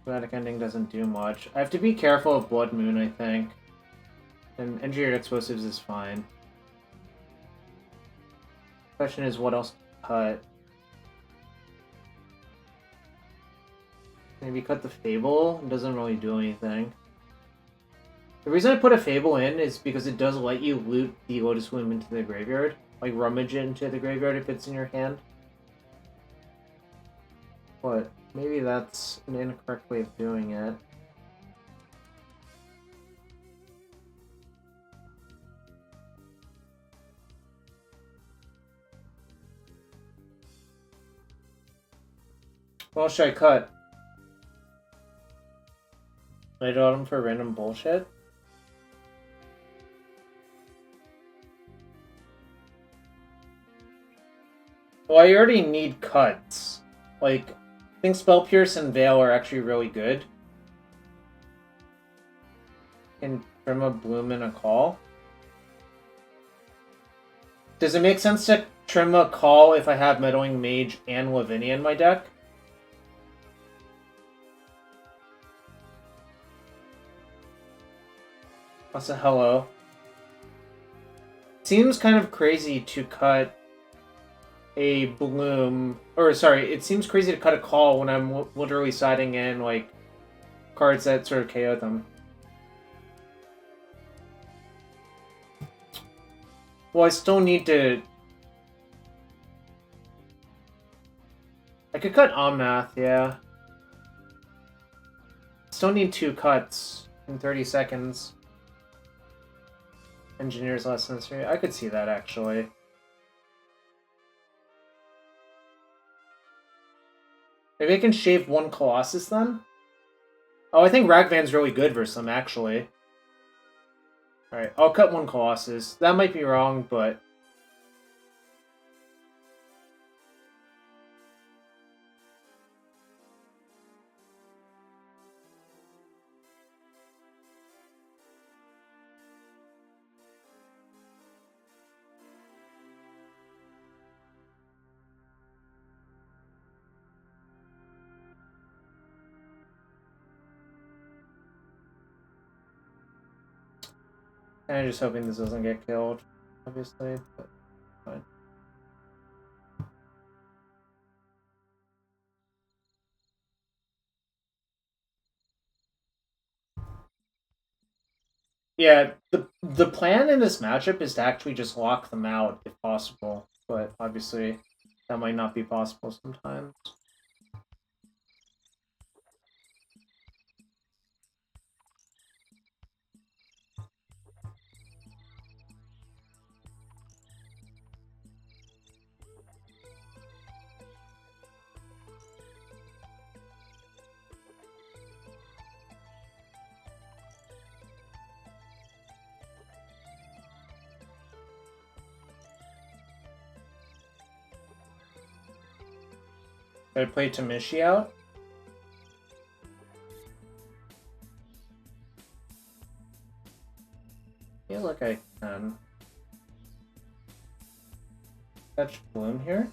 Chromatic Ending doesn't do much. I have to be careful of Blood Moon, I think. And Engineered Explosives is fine. Question is, what else to cut? Maybe cut the Fable? It doesn't really do anything. The reason I put a Fable in is because it does let you loot the Lotus Bloom into the graveyard. Like, rummage it into the graveyard if it's in your hand. But maybe that's an incorrect way of doing it. What else should I cut? Light Autumn for random bullshit? Well, I already need cuts. Like, I think Spell Pierce and Veil are actually really good. Can trim a Bloom and a Call. Does it make sense to trim a Call if I have Meddling Mage and Lavinia in my deck? Also, hello. Seems kind of crazy to cut a Bloom, or sorry, it seems crazy to cut a Call when I'm literally siding in, like, cards that sort of KO them. Well, I still need to... I could cut Omnath, yeah. Still need 2 cuts in 30 seconds. Engineer's less than 3. I could see that, actually. Maybe I can shave 1 Colossus, then? Oh, I think Ragavan's really good versus them, actually. Alright, I'll cut 1 Colossus. That might be wrong, but... Kind of just hoping this doesn't get killed, obviously, but fine. Yeah, the plan in this matchup is to actually just lock them out if possible, but obviously that might not be possible sometimes. Should I play Tameshi out? I feel like I can. Fetch Bloom here?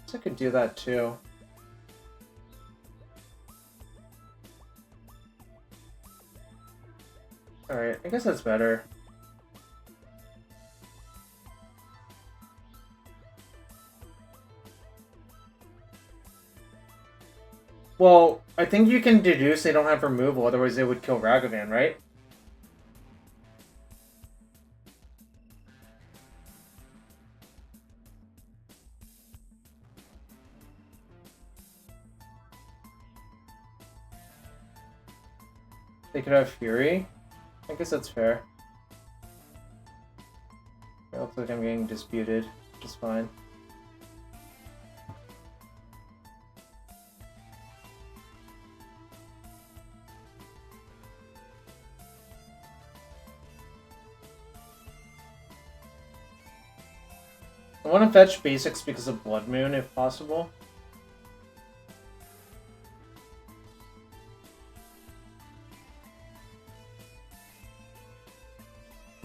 Guess I could do that too. Alright, I guess that's better. Well, I think you can deduce they don't have removal, otherwise they would kill Ragavan, right? They could have Fury. I guess that's fair. It looks like I'm getting disputed, which is fine. I want to fetch basics because of Blood Moon, if possible.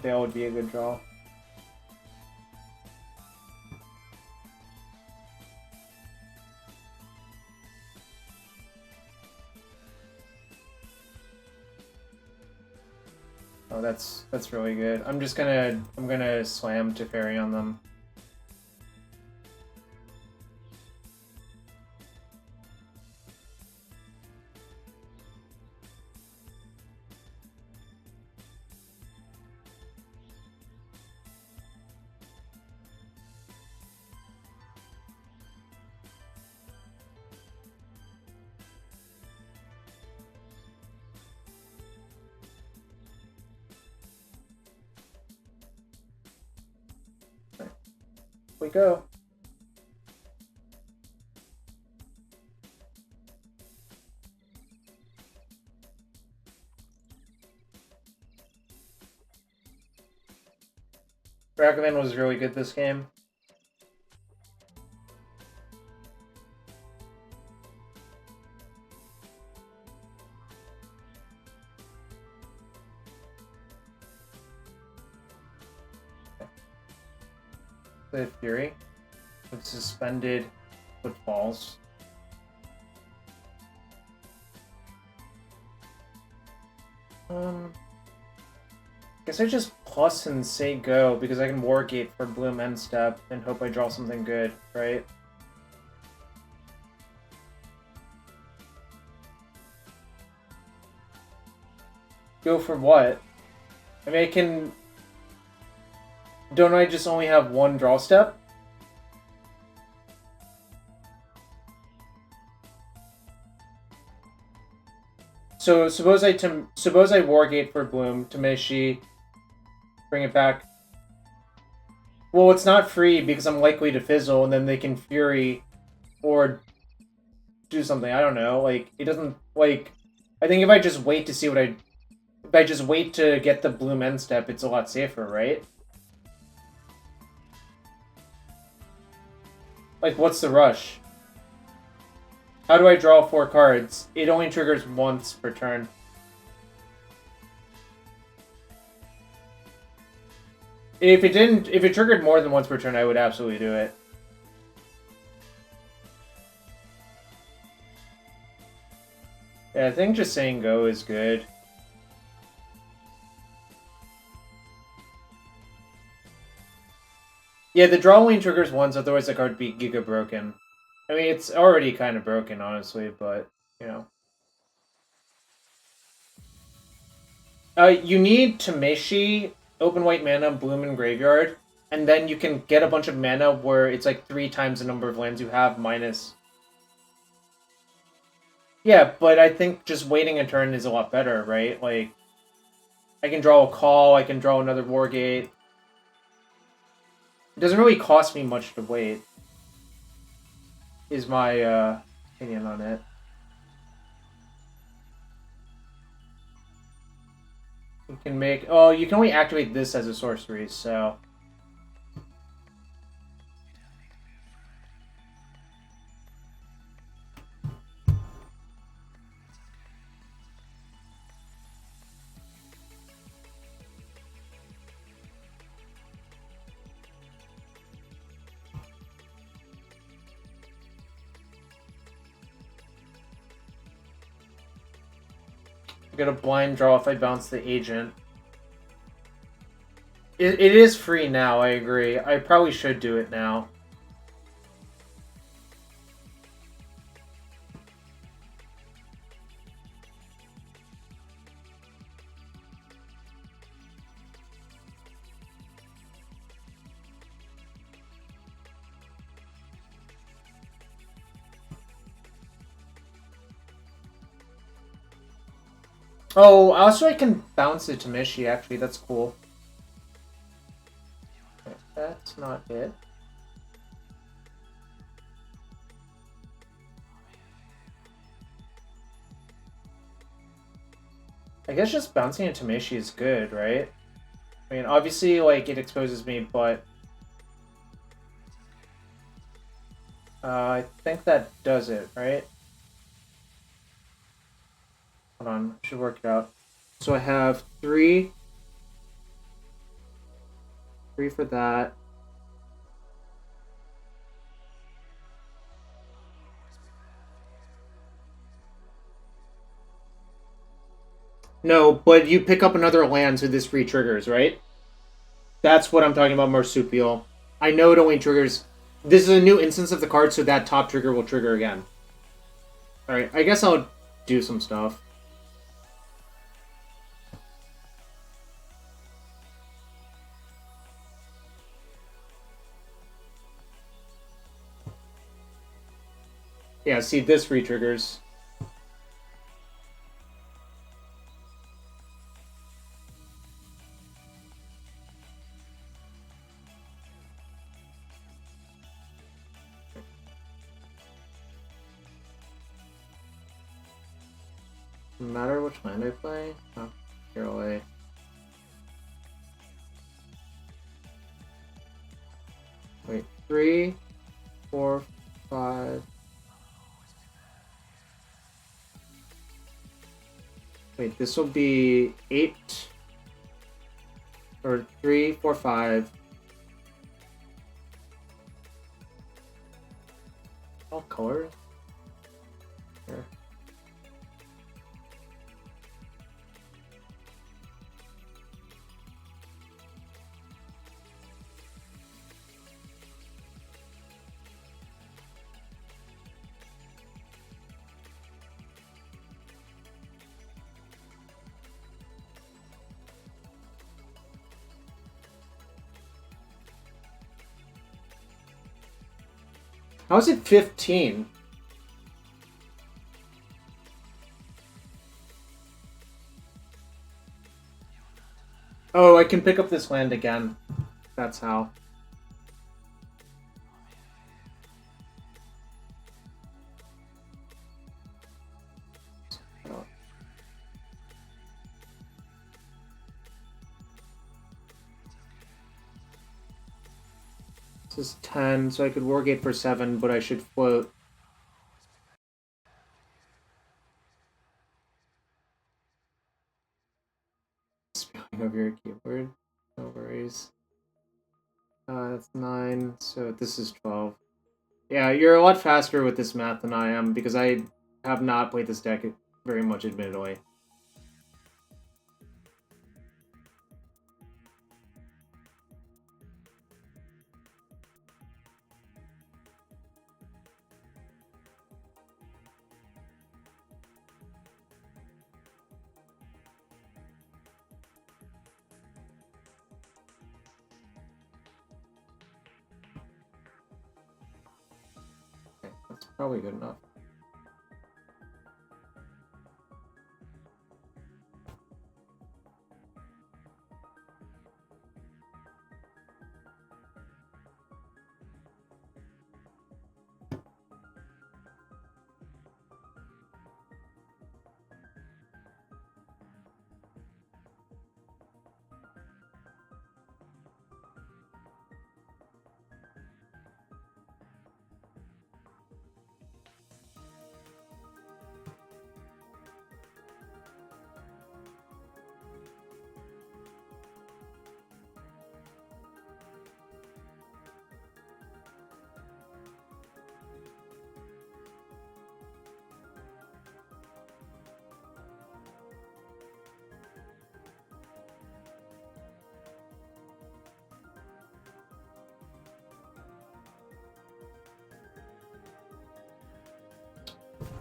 That would be a good draw. Oh, that's really good. I'm gonna slam Teferi on them. We go. Ragavan was really good this game. The Fury with suspended footfalls. Guess I just plus and say go because I can Wargate for Bloom end step and hope I draw something good, right? Go for what? I mean, I can... Don't I just only have one draw step? So suppose I Wargate for Bloom, Tameshi, bring it back. Well, it's not free because I'm likely to fizzle, and then they can Fury or do something. I don't know. Like, it doesn't, like... I think if I just wait to see what I... If I just wait to get the Bloom end step, it's a lot safer, right? Like, what's the rush? How do I draw 4 cards? It only triggers once per turn. If it triggered more than once per turn, I would absolutely do it. Yeah, I think just saying go is good. Yeah, the draw lane triggers once, otherwise the card would be giga broken. I mean, it's already kind of broken, honestly, but, you know. You need Tameshi, open white mana, bloom in graveyard, and then you can get a bunch of mana where it's like 3 times the number of lands you have minus... Yeah, but I think just waiting a turn is a lot better, right? Like, I can draw a call, I can draw another Wargate. It doesn't really cost me much to wait, is my opinion on it. You can make... Oh, you can only activate this as a sorcery, so... I get a blind draw if I bounce the agent. It is free now, I agree. I probably should do it now. Oh, also I can bounce it to Mishi, actually. That's cool. Okay, that's not it. I guess just bouncing it to Mishi is good, right? I mean, obviously, like, it exposes me, but... I think that does it, right? Hold on, I should work it out. So I have 3. 3 for that. No, but you pick up another land, so this re-triggers, right? That's what I'm talking about, Marsupial. I know it only triggers... This is a new instance of the card, so that top trigger will trigger again. Alright, I guess I'll do some stuff. Yeah, see, this re-triggers. No matter which land I play? Oh, here away. Wait, 3, 4, 5. Wait, this will be 8. Or 3, 4, 5. All colors? Here. How is it 15? Oh, I can pick up this land again. That's how. This is 10, so I could Wargate for 7, but I should float. Spelling of your keyboard. No worries. That's 9, so this is 12. Yeah, you're a lot faster with this math than I am, because I have not played this deck very much, admittedly. Okay, that's probably good enough.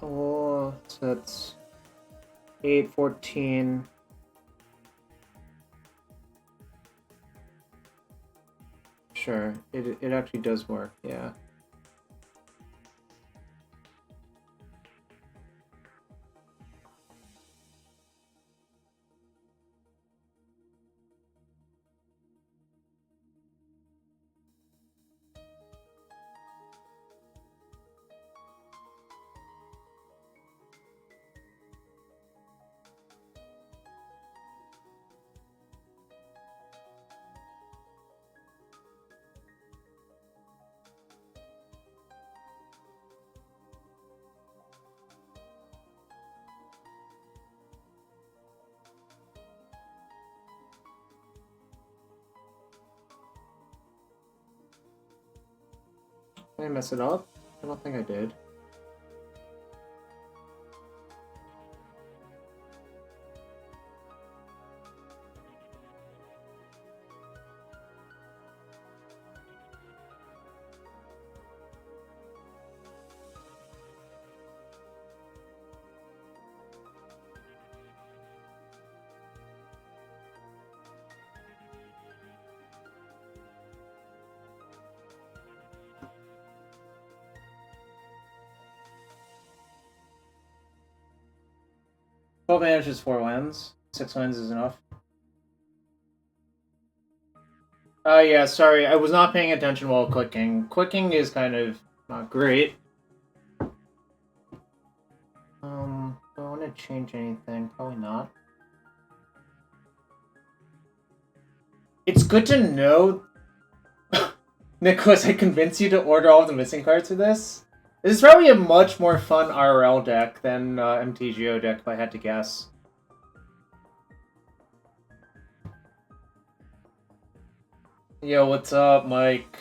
Oh, so that's 8, 14. Sure, it actually does work, yeah. Did I mess it up? I don't think I did. Twelve damage is 4 lands. 6 lands is enough. Yeah, sorry, I was not paying attention while clicking. Clicking is kind of not great. Do I want to change anything? Probably not. It's good to know, Nicholas, I convinced you to order all the missing cards for this. This is probably a much more fun RL deck than MTGO deck, if I had to guess. Yo, what's up, Mike?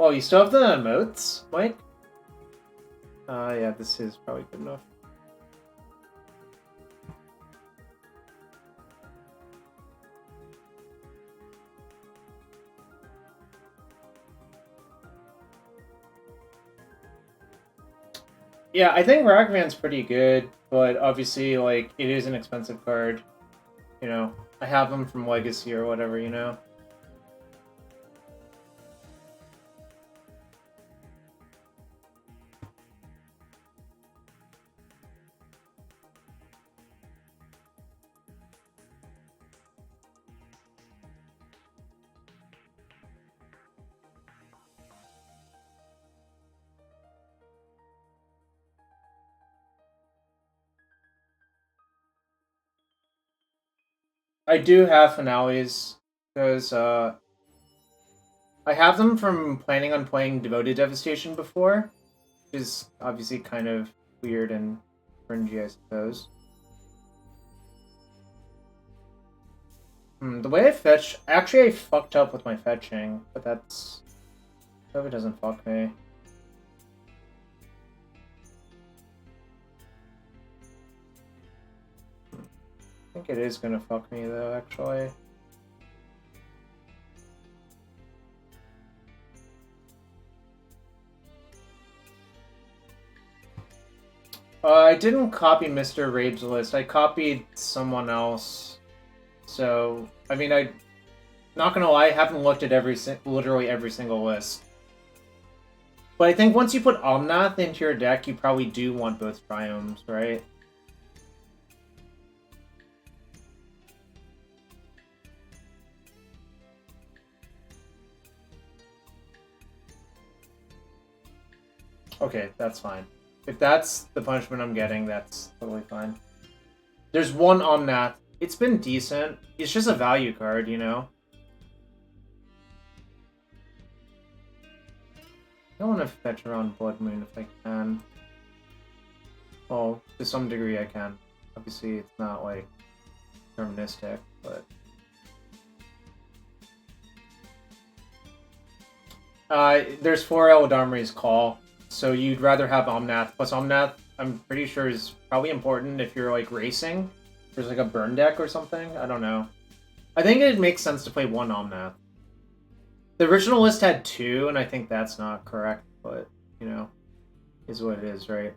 Oh, you still have the emotes, Mike? Yeah, this is probably good enough. Yeah, I think Ragavan's pretty good, but obviously, like, it is an expensive card. You know, I have them from Legacy or whatever, you know? I do have finales, because, I have them from planning on playing Devoted Devastation before, which is obviously kind of weird and cringy, I suppose. The way I fetch... Actually, I fucked up with my fetching, but that's... I hope it doesn't fuck me. think it is gonna fuck me though, actually. I didn't copy Mr. Rabe's list. I copied someone else. So, I mean, not gonna lie, I haven't looked at literally every single list. But I think once you put Omnath into your deck, you probably do want both Triomes, right? Okay, that's fine. If that's the punishment I'm getting, that's totally fine. There's one Omnath. It's been decent. It's just a value card, you know? I don't want to fetch around Blood Moon if I can. Well, to some degree I can. Obviously, it's not, like, deterministic, but... there's 4 Eladamri's Call, so you'd rather have Omnath. Plus Omnath, I'm pretty sure, is probably important if you're, like, racing. There's, like, a burn deck or something. I don't know. I think it makes sense to play 1 Omnath. The original list had 2, and I think that's not correct, but, you know, is what it is, right?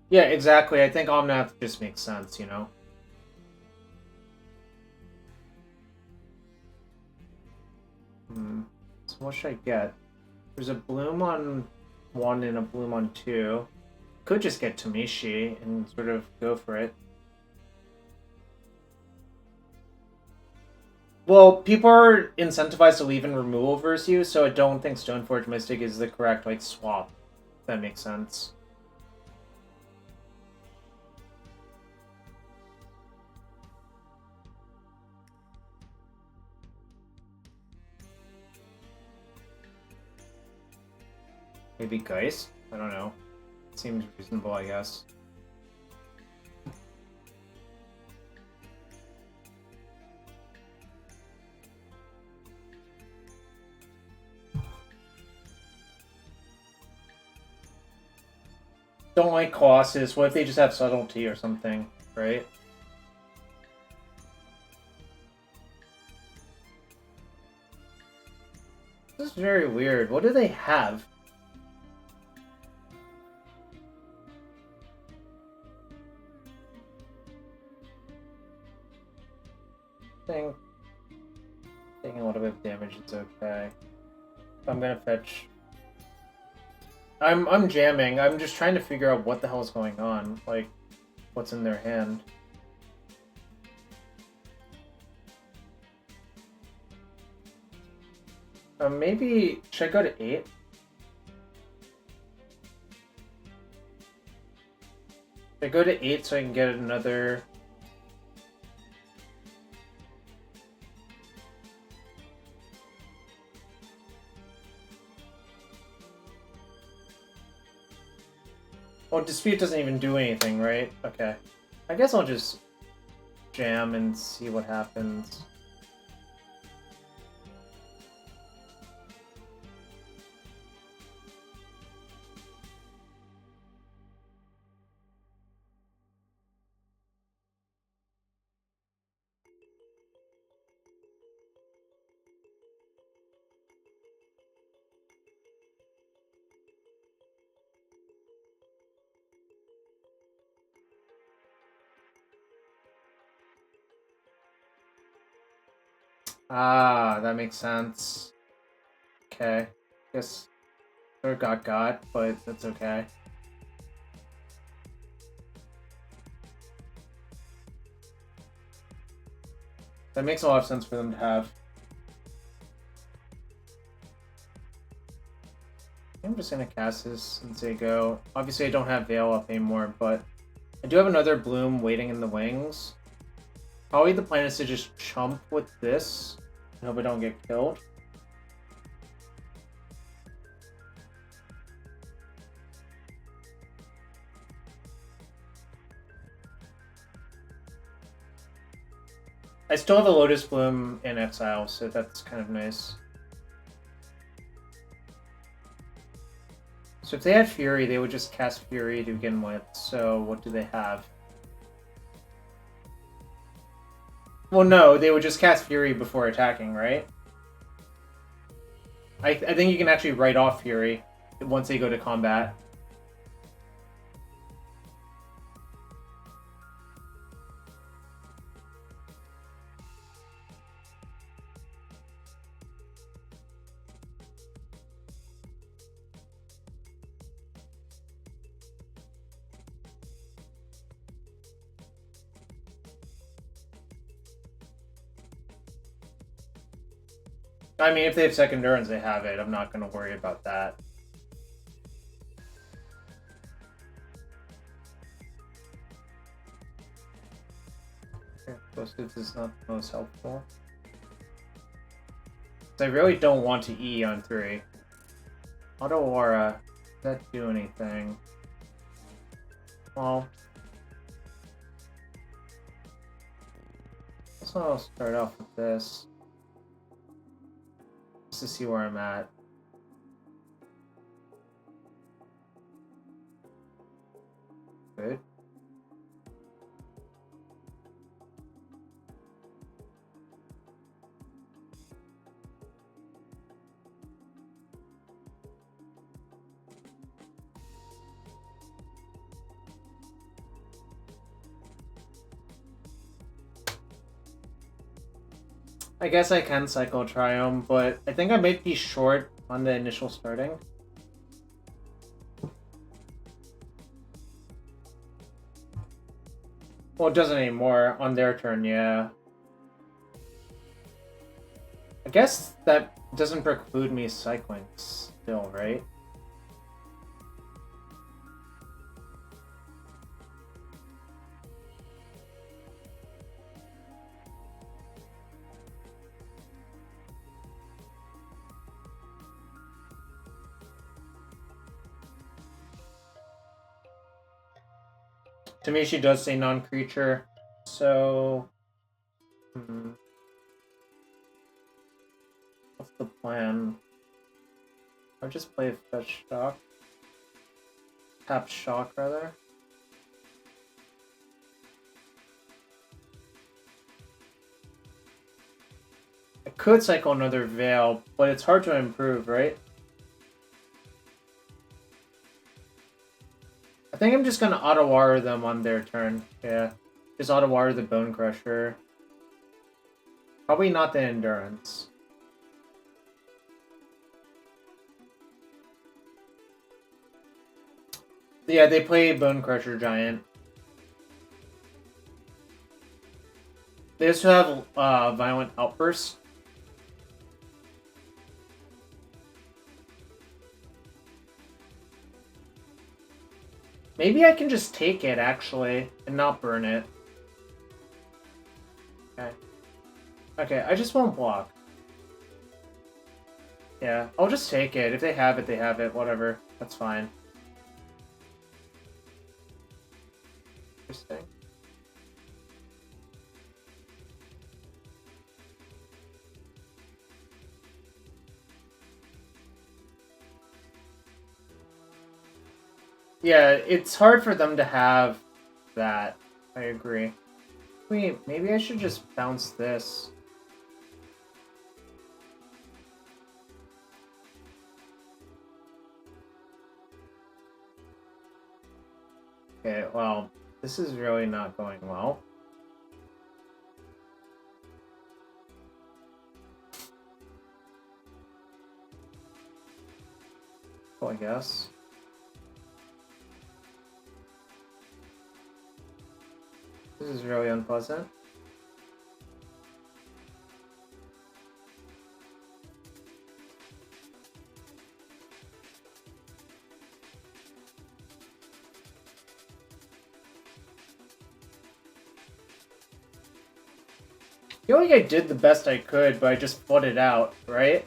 Yeah, exactly. I think Omnath just makes sense, you know? So what should I get? There's a Bloom on 1 and a Bloom on 2. Could just get Tameshi and sort of go for it. Well, people are incentivized to leave in removal versus you, so I don't think Stoneforge Mystic is the correct, like, swap. If that makes sense. Maybe Geist? I don't know. Seems reasonable, I guess. Don't like Colossus. What if they just have Subtlety or something, right? This is very weird. What do they have? Taking a little bit of damage, it's okay. I'm gonna fetch. I'm jamming. I'm just trying to figure out what the hell is going on. Like, what's in their hand. Maybe should I go to 8? Should I go to 8 so I can get another? Oh, Dispute doesn't even do anything, right? Okay. I guess I'll just jam and see what happens. Ah, that makes sense. Okay. Guess sort of got, but that's okay. That makes a lot of sense for them to have. I'm just gonna cast this and say go. Obviously I don't have Veil up anymore, but I do have another Bloom waiting in the wings. Probably the plan is to just chump with this and hope I don't get killed. I still have a Lotus Bloom in exile, so that's kind of nice. So if they had Fury, they would just cast Fury to begin with. So what do they have? Well, no, they would just cast Fury before attacking, right? I think you can actually write off Fury once they go to combat. I mean, if they have second endurance, they have it. I'm not going to worry about that. Explosives is not the most helpful. I really don't want to E on 3. Auto Aura, does that do anything? Well, so I'll start off with this. Just to see where I'm at. Good. I guess I can cycle Triumph, but I think I might be short on the initial starting. Well, it doesn't anymore. On their turn, yeah. I guess that doesn't preclude me cycling still, right? Tameshi does say non-creature, so... What's the plan? I'll just play Fetch Shock. Tap Shock, rather. I could cycle another Veil, but it's hard to improve, right? I think I'm just gonna auto-wire them on their turn. Yeah. Just auto-wire the Bone Crusher. Probably not the Endurance. Yeah, they play Bone Crusher Giant. They also have Violent Outburst. Maybe I can just take it, actually, and not burn it. Okay. Okay, I just won't block. Yeah, I'll just take it. If they have it, they have it. Whatever. That's fine. Interesting. Yeah, it's hard for them to have that. I agree. Wait, maybe I should just bounce this. Okay, well, this is really not going well. Well, I guess. This is really unpleasant. I feel like I did the best I could, but I just fought it out, right?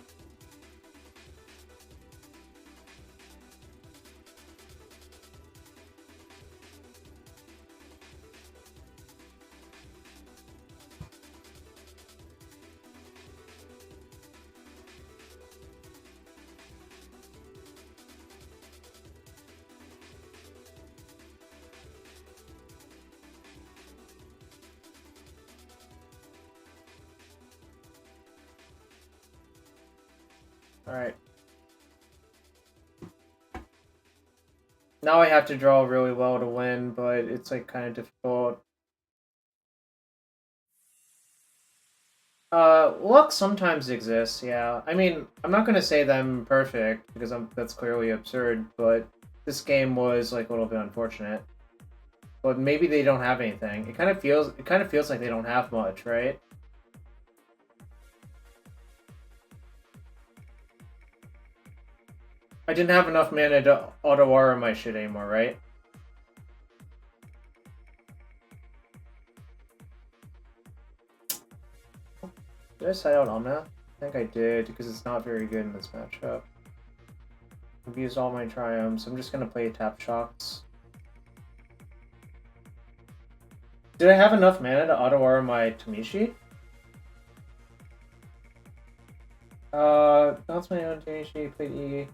Alright. Now I have to draw really well to win, but it's like kind of difficult. Luck sometimes exists, yeah. I mean, I'm not gonna say that I'm perfect, because that's clearly absurd, but this game was like a little bit unfortunate. But maybe they don't have anything. It kind of feels like they don't have much, right? I didn't have enough mana to auto-aura my shit anymore, right? Did I side out Omna? I think I did, because it's not very good in this matchup. I've used all my triumphs. I'm just gonna play tap shocks. Did I have enough mana to auto-aura my Tameshi? That's my own Tameshi, played E.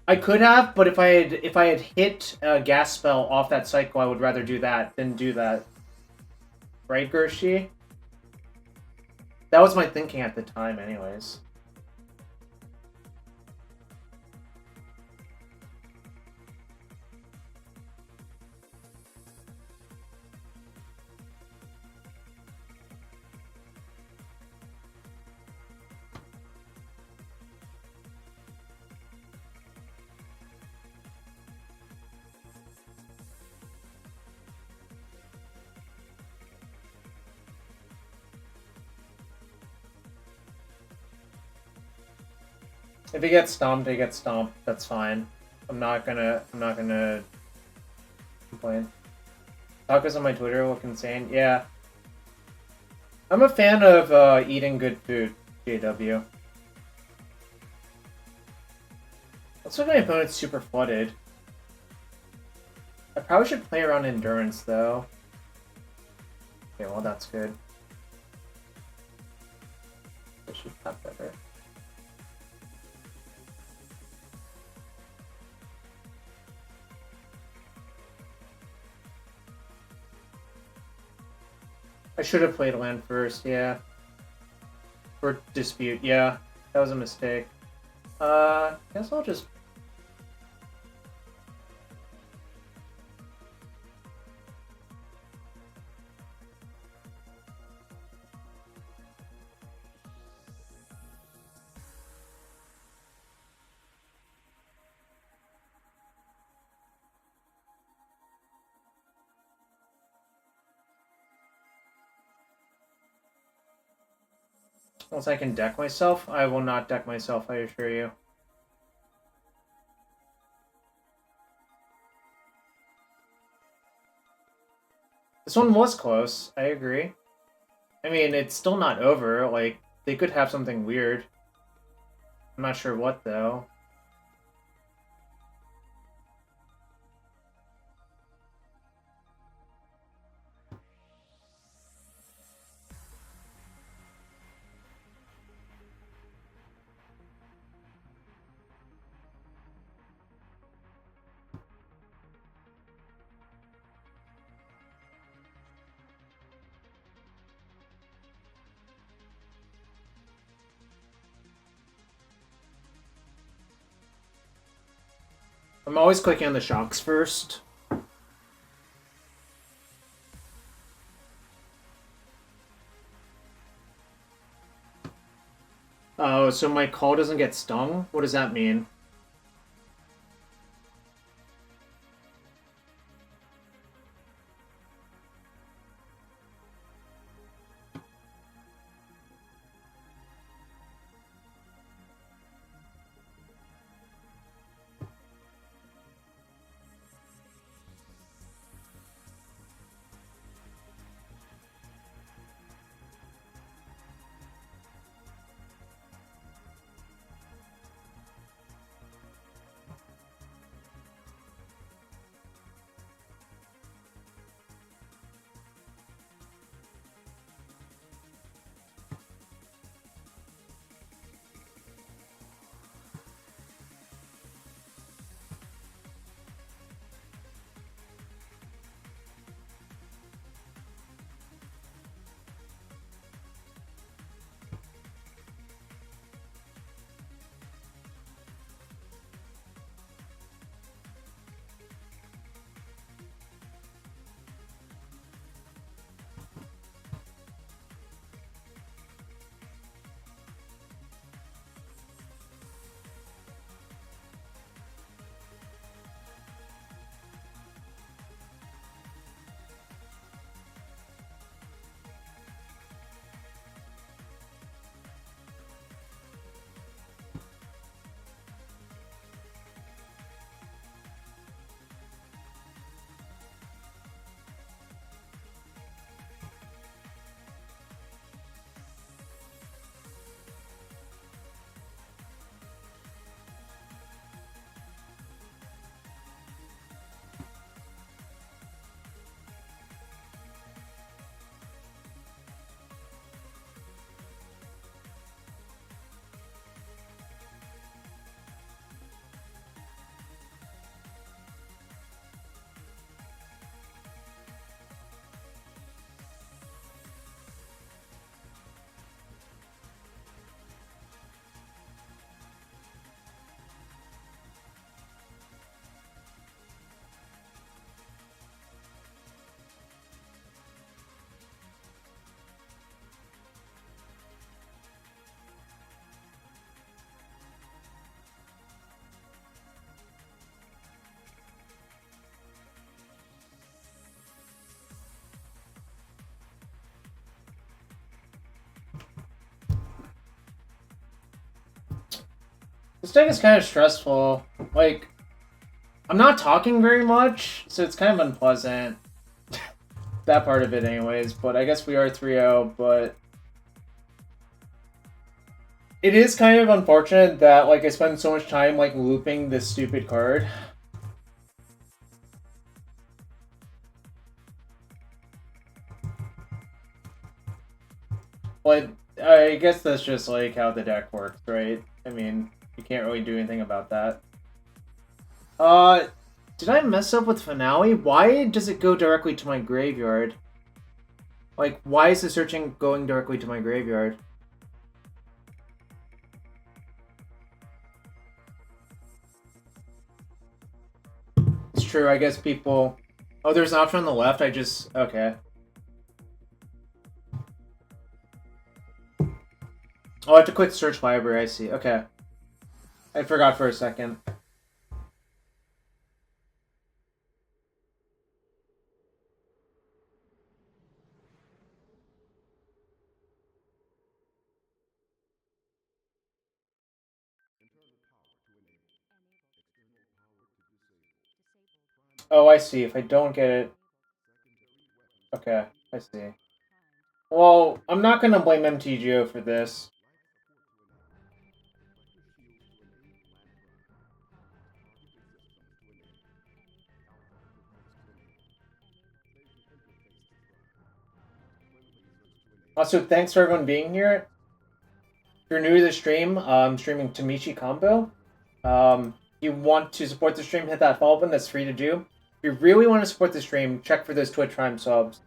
I could have, but if I had hit a gas spell off that cycle, I would rather do that than do that. Right, Gershi? That was my thinking at the time, anyways. If he gets stomped, he gets stomped. That's fine. I'm not gonna complain. Tacos on my Twitter look insane. Yeah. I'm a fan of eating good food, JW. Looks like my opponent's super flooded. I probably should play around endurance though. Okay, well that's good. I should tap better. I should have played land first, yeah. For dispute, yeah. That was a mistake. Guess I'll just... Once I can deck myself, I will not deck myself, I assure you. This one was close, I agree. I mean, it's still not over, like, they could have something weird. I'm not sure what, though. I'm always clicking on the shocks first. Oh, so my call doesn't get stung? What does that mean? deck is kind of stressful. Like, I'm not talking very much, so it's kind of unpleasant. That part of it anyways, but I guess we are 3-0, but... It is kind of unfortunate that, like, I spend so much time, like, looping this stupid card. But I guess that's just, like, how the deck works, right? I mean, you can't really do anything about that. Did I mess up with Finale? Why does it go directly to my graveyard? Like, why is the searching going directly to my graveyard? It's true, I guess people... Oh, there's an option on the left, I just... Okay. Oh, I have to click search library, I see. Okay. I forgot for a second. Oh, I see. If I don't get it... Okay, I see. Well, I'm not gonna blame MTGO for this. Also, thanks for everyone being here. If you're new to the stream, I'm streaming Tameshi Combo. If you want to support the stream, hit that follow button. That's free to do. If you really want to support the stream, check for those Twitch Prime subs.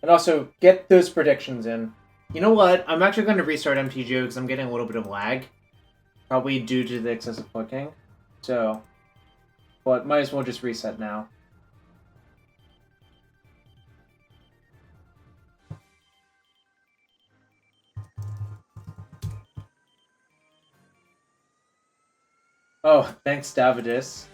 And also, get those predictions in. You know what? I'm actually going to restart MTGO because I'm getting a little bit of lag. Probably due to the excessive clicking. So, but might as well just reset now. Oh, thanks, Davidus.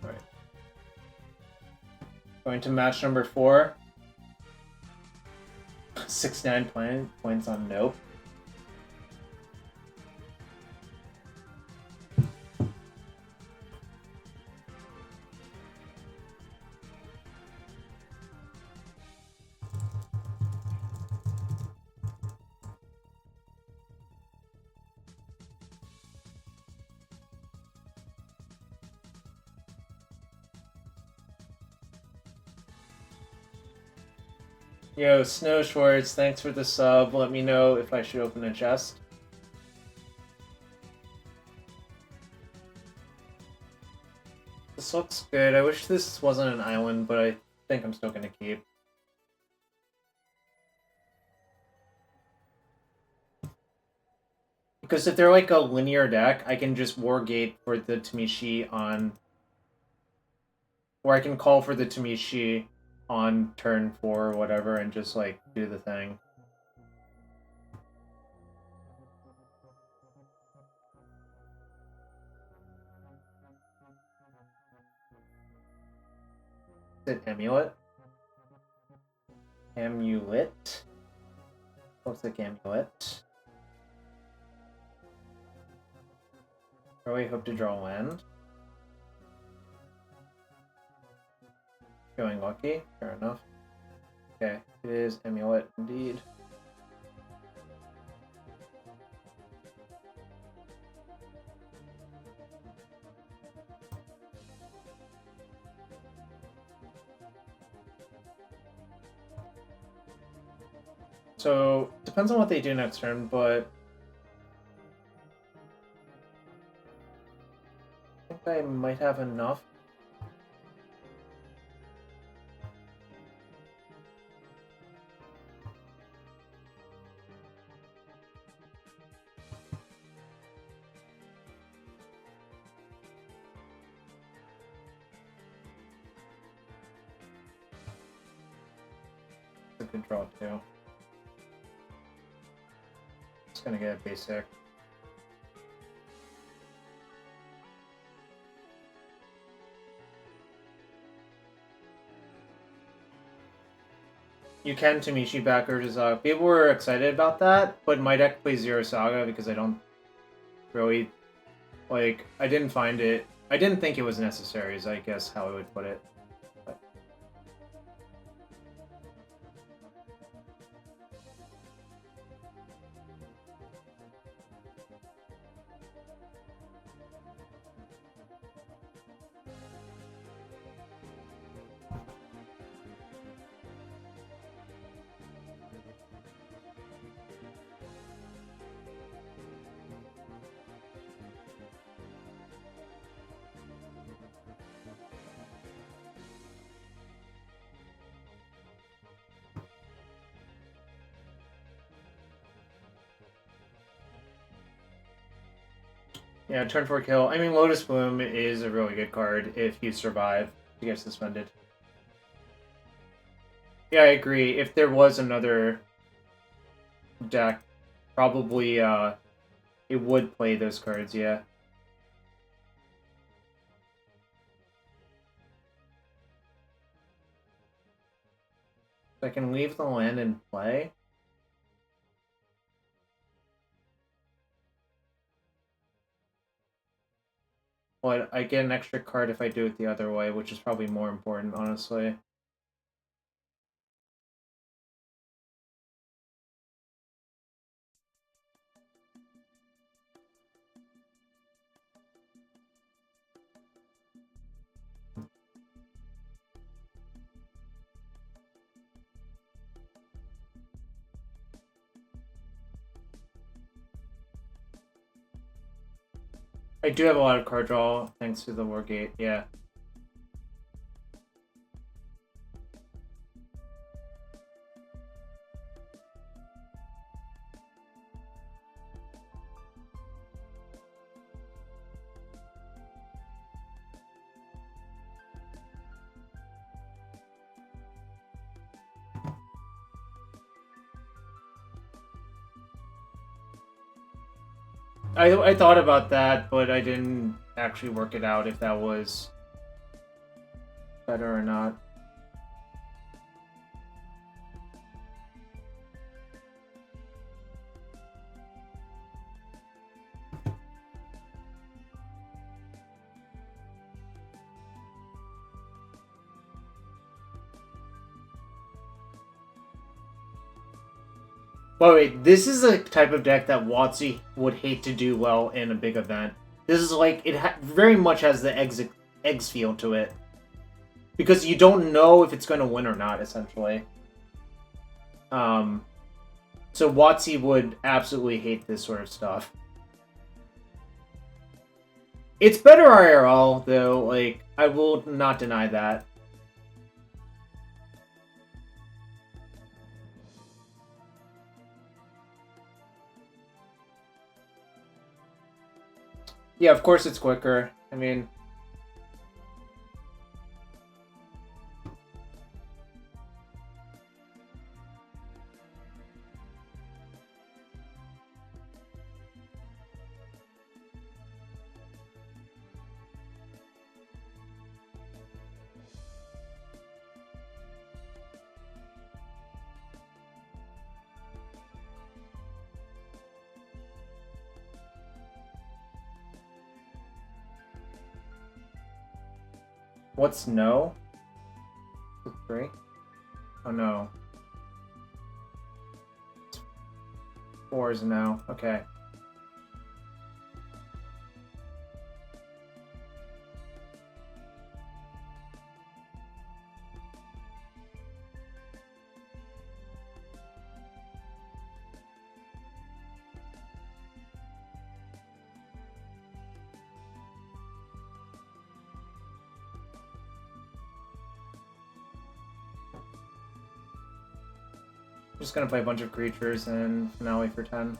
Alright. Going to match number 4. 69 points on Nope. Yo, Snow Schwartz, thanks for the sub. Let me know if I should open a chest. This looks good. I wish this wasn't an island, but I think I'm still gonna keep. Because if they're like a linear deck, I can just Wargate for the Tameshi on... Or I can call for the Tameshi on turn 4 or whatever and just, like, do the thing. Is it Amulet? Amulet? Looks like Amulet. Really hope to draw land. Feeling lucky? Fair enough. Okay, it is Amulet indeed. So, depends on what they do next turn, but... I think I might have enough. could draw 2. Just gonna get a basic. You can Tameshi back Urza. People were excited about that, but my deck plays Zero Saga because I don't really, like, I didn't think it was necessary, is I guess how I would put it. But. Yeah, turn 4 kill. I mean, Lotus Bloom is a really good card if you survive to get suspended. Yeah, I agree. If there was another deck, probably it would play those cards, yeah. I can leave the land in play. But I get an extra card if I do it the other way, which is probably more important, honestly. I do have a lot of card draw thanks to the Wargate, yeah. I thought about that, but I didn't actually work it out if that was better or not. Well, wait, this is a type of deck that WotC would hate to do well in a big event. This is like, it very much has the eggs feel to it. Because you don't know if it's going to win or not, essentially. So WotC would absolutely hate this sort of stuff. It's better IRL, though, like, I will not deny that. Yeah, of course it's quicker. I mean... What's no? 3? Oh no. 4 is no. Okay. I'm just gonna play a bunch of creatures and finale for 10.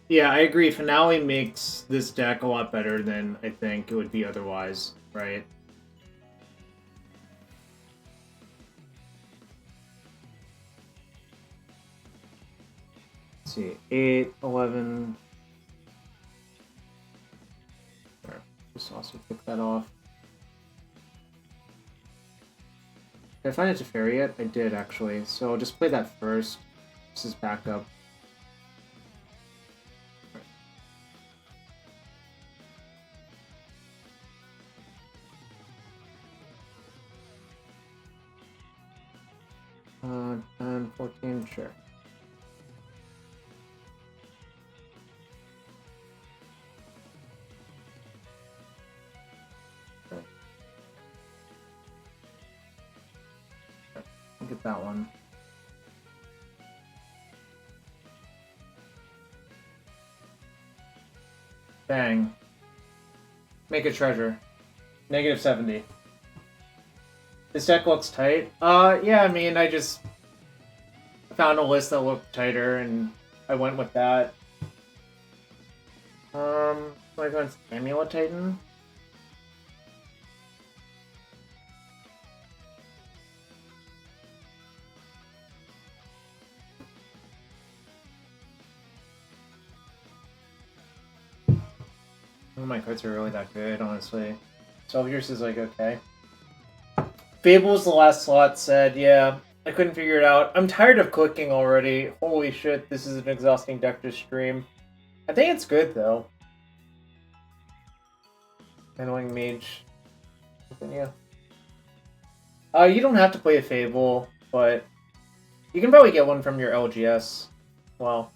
Yeah, I agree. Finale makes this deck a lot better than I think it would be otherwise, right? Let's see, 8, 11. Sure. Just also pick that off. Did I find a Teferi yet? I did, actually. So I'll just play that first. This is backup. Uh, 10, 14, sure. Okay. I'll get that one. Bang. Make a treasure. Negative 70. This deck looks tight. Yeah, I mean, I just found a list that looked tighter, and I went with that. Am I going Amulet Titan? None of my cards are really that good, honestly. Yours is like, okay. Fable's the last slot said, yeah, I couldn't figure it out. I'm tired of clicking already. Holy shit, this is an exhausting deck to stream. I think it's good, though. Annoying Mage. Continue. You don't have to play a Fable, but you can probably get one from your LGS. Well.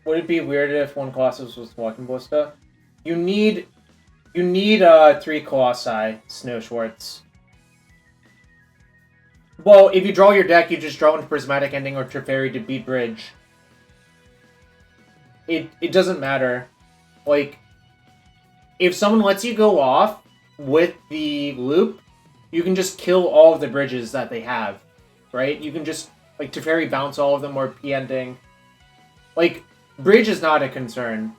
Would it be weird if one Colossus was Walking Ballista? You need 3 Colossi, Snow Schwartz. Well, if you draw your deck, you just draw into Prismatic Ending or Teferi to beat Bridge. It doesn't matter. Like, if someone lets you go off with the loop, you can just kill all of the bridges that they have, right? You can just, like, Teferi bounce all of them or P-Ending. Like, Bridge is not a concern.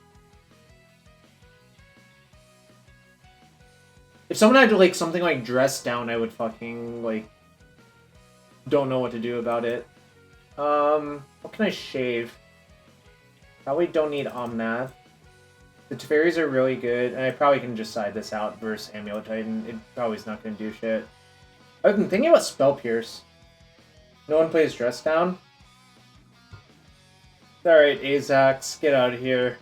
If someone had, like, something like Dress Down, I would fucking, like, don't know what to do about it. What can I shave? Probably don't need Omnath. The Teferis are really good, and I probably can just side this out versus Amulet Titan. It probably is not going to do shit. I've been thinking about Spell Pierce. No one plays Dress Down? Alright, Azax, get out of here.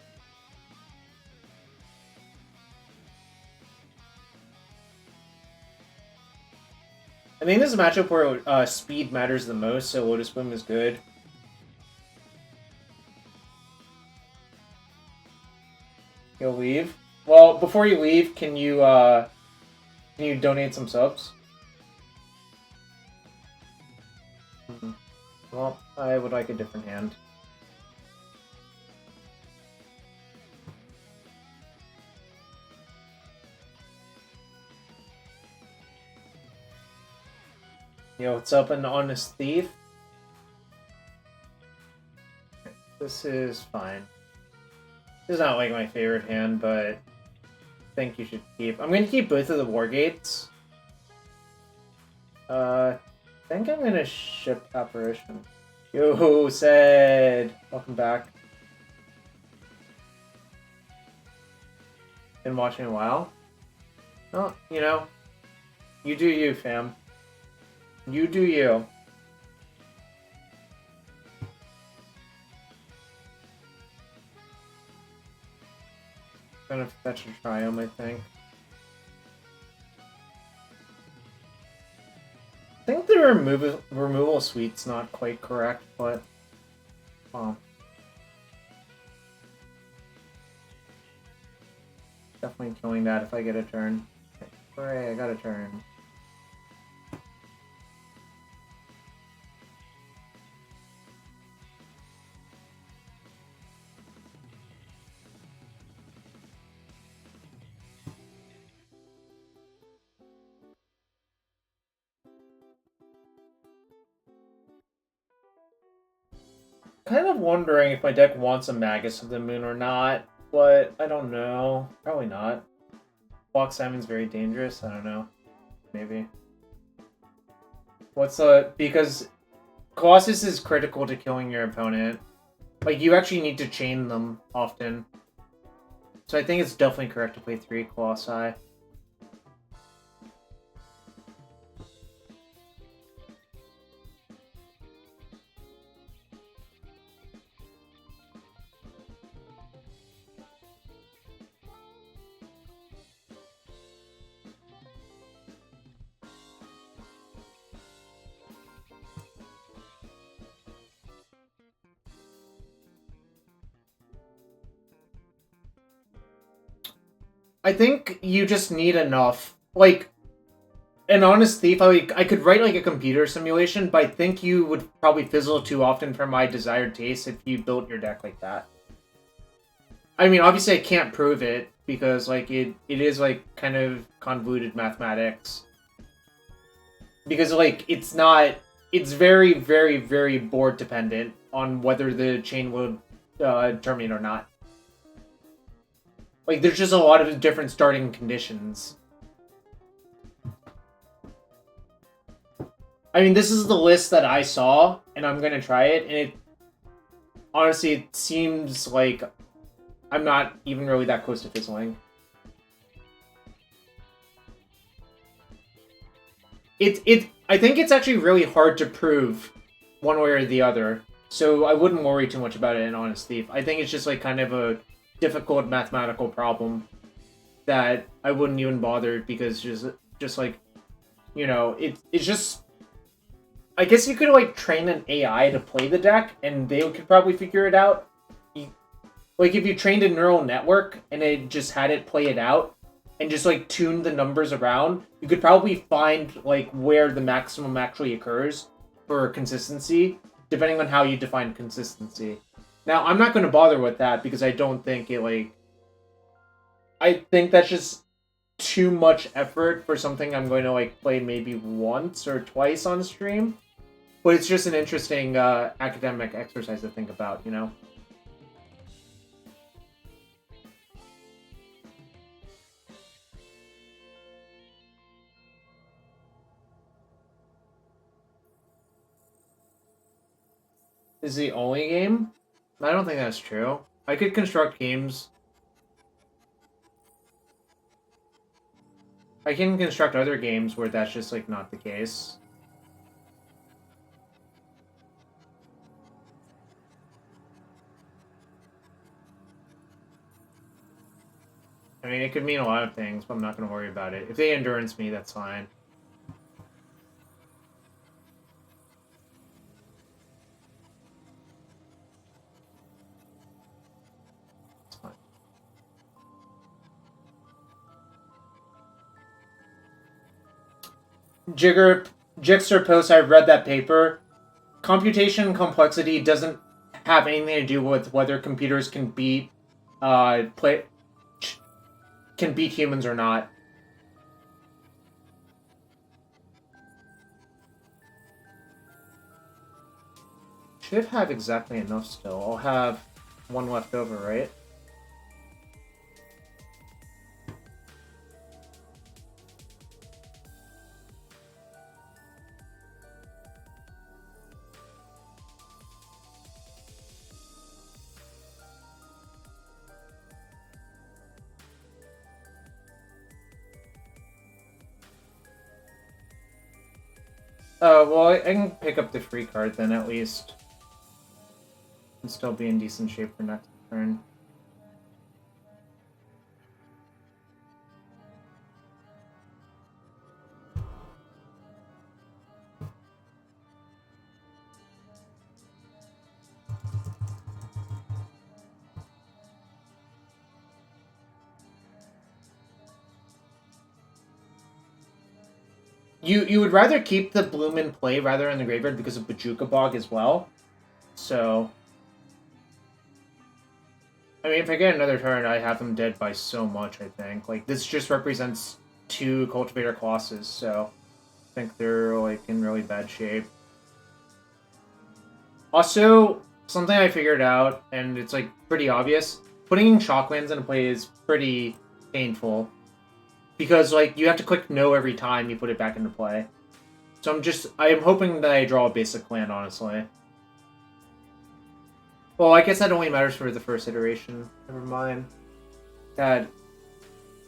I think this is a matchup where speed matters the most, so Lotus Bloom is good. You'll leave? Well, before you leave, can you donate some subs? Well, I would like a different hand. Yo, what's up, an honest thief? This is fine. This is not like my favorite hand, but I think you should keep. I'm gonna keep both of the Wargates. I think I'm gonna ship Apparition. Yo, said, welcome back. Been watching a while. Oh, you know, you do you, fam. You do you. Gonna fetch a Triumph, I think. I think the removal suite's not quite correct, but definitely killing that if I get a turn. Hooray, I got a turn. kind of wondering if my deck wants a Magus of the Moon or not, but I don't know. Probably not. Block Simon's very dangerous. I don't know. Maybe. Because Colossus is critical to killing your opponent. Like, you actually need to chain them often. So I think it's definitely correct to play 3 Colossi. I think you just need enough. Like, an Honest Thief, I could write like a computer simulation, but I think you would probably fizzle too often for my desired taste if you built your deck like that. I mean, obviously I can't prove it, because like it is like kind of convoluted mathematics. Because like it's very, very, very board dependent on whether the chain will terminate or not. Like, there's just a lot of different starting conditions. I mean, this is the list that I saw, and I'm gonna try it, and honestly, it seems like I'm not even really that close to fizzling. I think it's actually really hard to prove one way or the other, so I wouldn't worry too much about it in Honest Thief. I think it's just like kind of a difficult mathematical problem that I wouldn't even bother, because just like, you know, it's just, I guess you could like train an AI to play the deck and they could probably figure it out. Like, if you trained a neural network and it just had it play it out and just like tune the numbers around, you could probably find like where the maximum actually occurs for consistency, depending on how you define consistency. Now, I'm not going to bother with that because I don't think it, like... I think that's just too much effort for something I'm going to, like, play maybe once or twice on stream. But it's just an interesting academic exercise to think about, you know? Is the only game? I don't think that's true. I could construct games. I can construct other games where that's just, like, not the case. I mean, it could mean a lot of things, but I'm not going to worry about it. If they endurance me, that's fine. Jigster post, I read that paper. Computation complexity doesn't have anything to do with whether computers can beat humans or not. Should have exactly enough still. I'll have one left over, right? Well, I can pick up the free card then, at least. And still be in decent shape for next turn. You would rather keep the Bloom in play rather in the graveyard because of Bojuka Bog as well. So... I mean, if I get another turn, I have them dead by so much, I think. Like, this just represents 2 Cultivator Colossus, so... I think they're, like, in really bad shape. Also, something I figured out, and it's like pretty obvious. Putting shocklands into play is pretty painful because like you have to click no every time you put it back into play. So I'm hoping that I draw a basic land, honestly. Well, I guess that only matters for the first iteration. Never mind. God.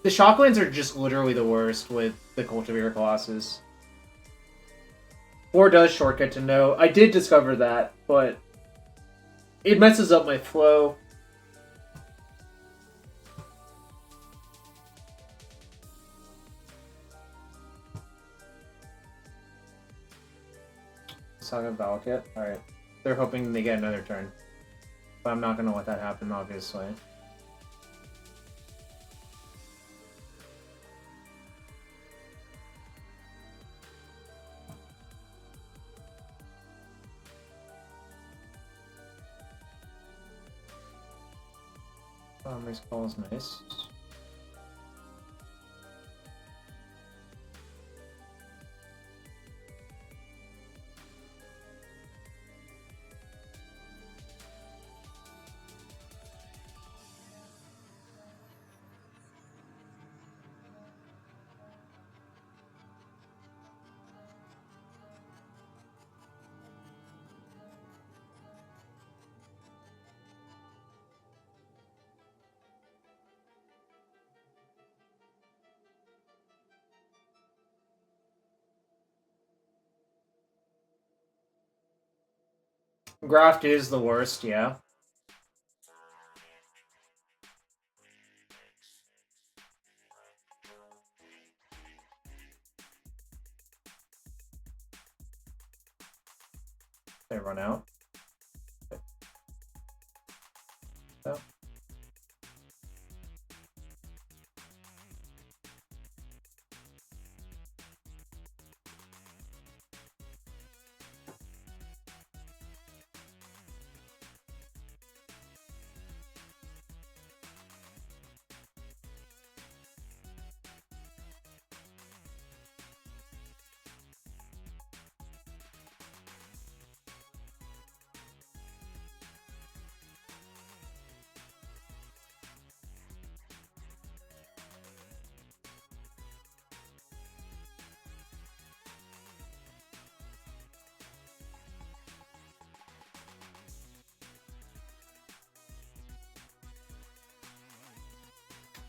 The shocklands are just literally the worst with the Cultivator Colossus. 4 does shortcut to no. I did discover that, but it messes up my flow. Saga Valakut. Alright. They're hoping they get another turn. But I'm not going to let that happen, obviously. Race call is nice. Graft is the worst, yeah. They run out. Oh.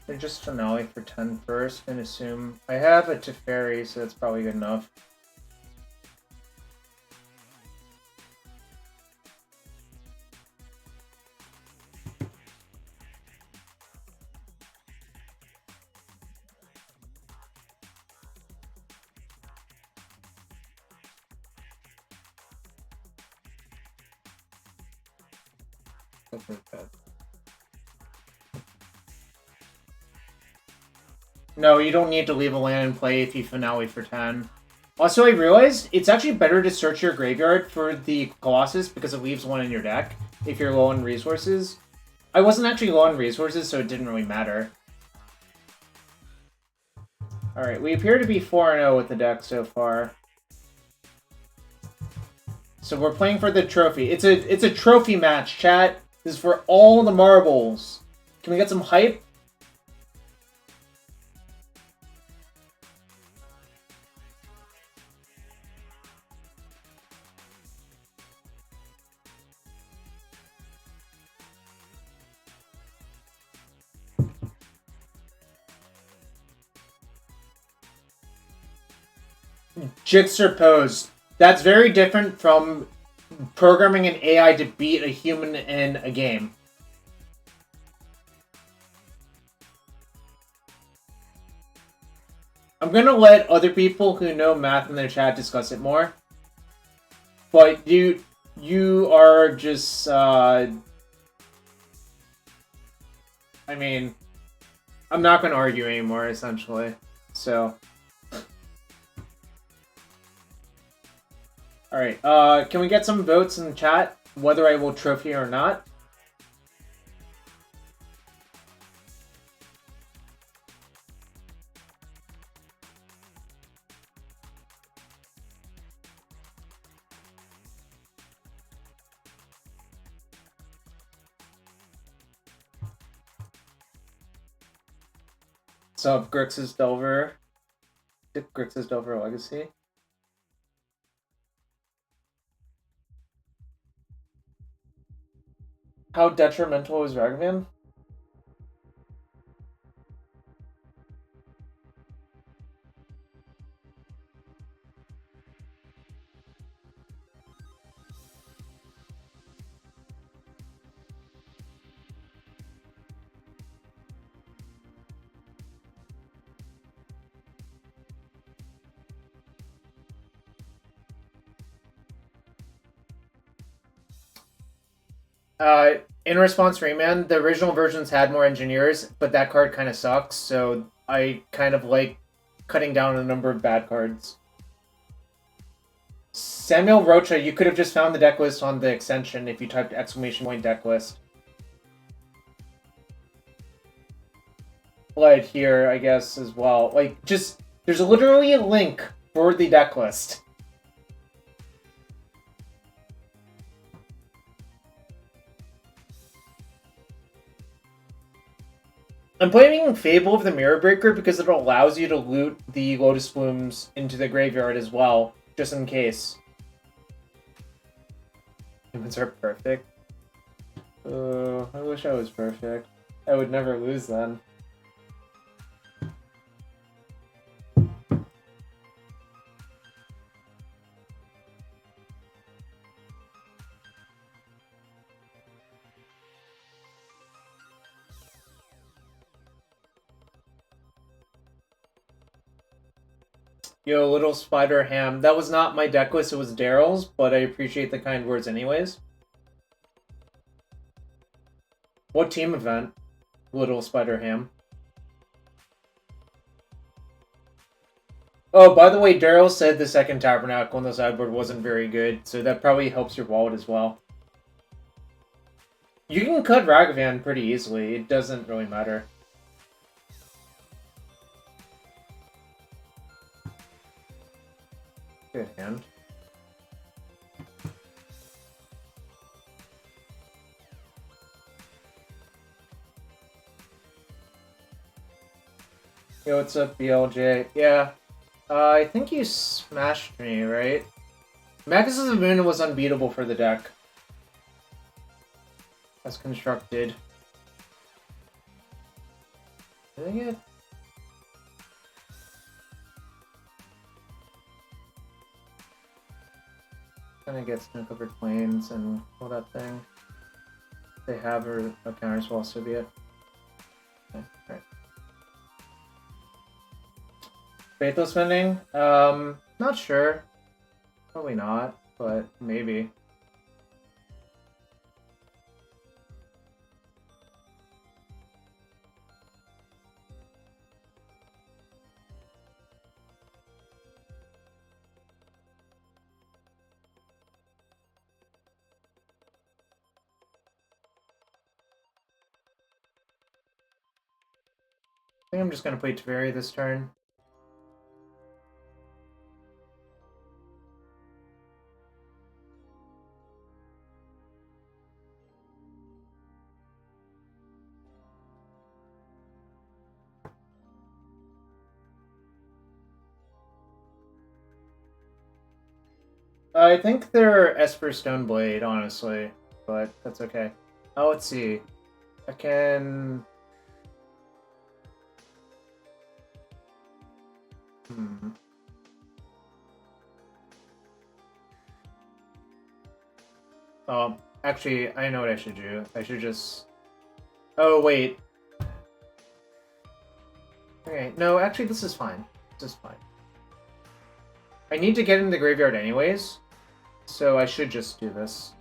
They're just finale for 10 first and assume I have a Teferi, so that's probably good enough. That's really bad. No, you don't need to leave a land in play if you finale for 10. Also, I realized it's actually better to search your graveyard for the Colossus because it leaves one in your deck if you're low on resources. I wasn't actually low on resources, so it didn't really matter. Alright, we appear to be 4-0 with the deck so far. So we're playing for the trophy. It's a trophy match, chat. This is for all the marbles. Can we get some hype? Jigsaw pose. That's very different from programming an AI to beat a human in a game. I'm gonna let other people who know math in their chat discuss it more. But you are just, I mean, I'm not gonna argue anymore, essentially. So. Alright, can we get some votes in the chat, whether I will trophy or not? Sub Grixis Delver. Grixis Delver Legacy. How detrimental is Ragavan? In response, Rayman, the original versions had more engineers, but that card kind of sucks, so I kind of like cutting down a number of bad cards. Samuel Rocha, you could have just found the deck list on the extension if you typed ! Deck list. Like here, I guess, as well. Like, just, there's literally a link for the deck list. I'm playing Fable of the Mirror Breaker because it allows you to loot the Lotus Blooms into the graveyard as well, just in case. Humans are perfect. Oh, I wish I was perfect. I would never lose then. Yo, Little Spider Ham. That was not my deck list, it was Daryl's, but I appreciate the kind words anyways. What team event? Little Spider Ham. Oh, by the way, Daryl said the second Tabernacle on the sideboard wasn't very good, so that probably helps your wallet as well. You can cut Ragavan pretty easily, it doesn't really matter. Good hand. Yo, what's up, BLJ? Yeah. I think you smashed me, right? Magus of the Moon was unbeatable for the deck. As constructed. Did I get... Gonna get Snow-Covered Plains and all that thing. They have a counterspell, so be it. Okay, right. Faithless Spending? Not sure. Probably not, but maybe. I think I'm just gonna play Teferi this turn. I think they're Esper Stoneblade, honestly, but that's okay. Oh, let's see. I can... Oh, actually, I know what I should do. I should just... Oh, wait. Okay, no, actually, this is fine. This is fine. I need to get in the graveyard anyways, so I should just do this.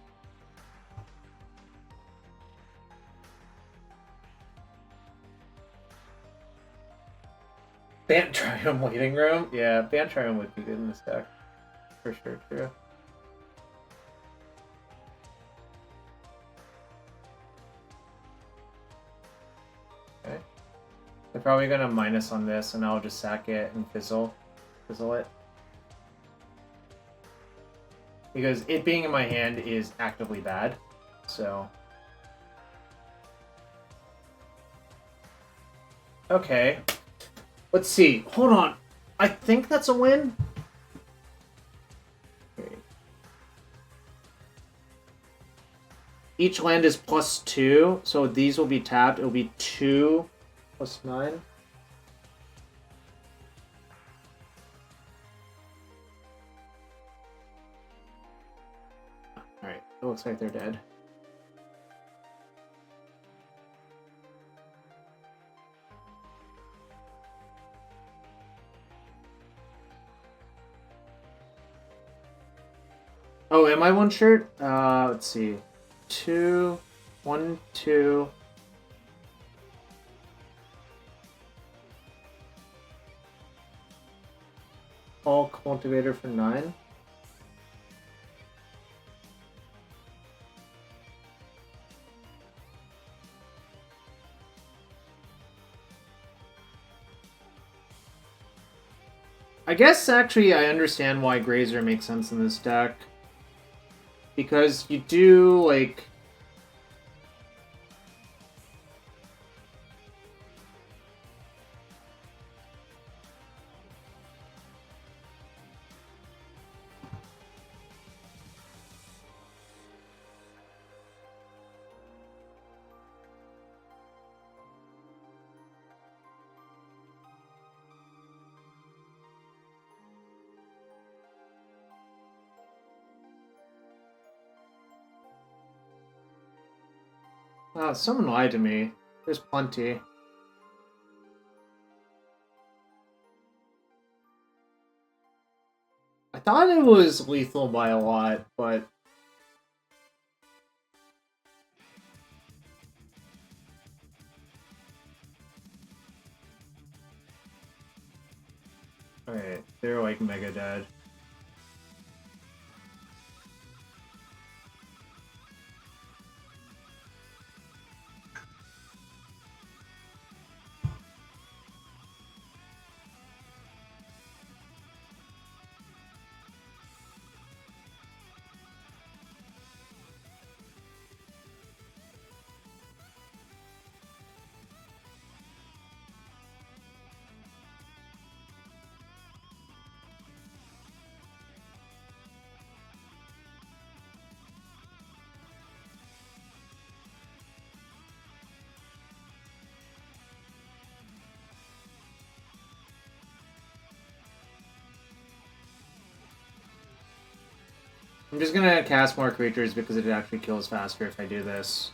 Bantrium Waiting Room? Yeah, Bantrium would be good in this deck. For sure, true. Okay. They're probably gonna minus on this, and I'll just sack it and fizzle it. Because it being in my hand is actively bad, so... Okay. Let's see. Hold on. I think that's a win. Each land is +2, so these will be tapped. It'll be 2 + 9. Alright, it looks like they're dead. Oh, am I one shirt? Let's see. 2, 1, 2. All cultivator for 9. I guess actually I understand why Grazer makes sense in this deck. Because you do, like... someone lied to me. There's plenty. I thought it was lethal by a lot, but... Alright, they're like mega dead. I'm just gonna cast more creatures because it actually kills faster if I do this.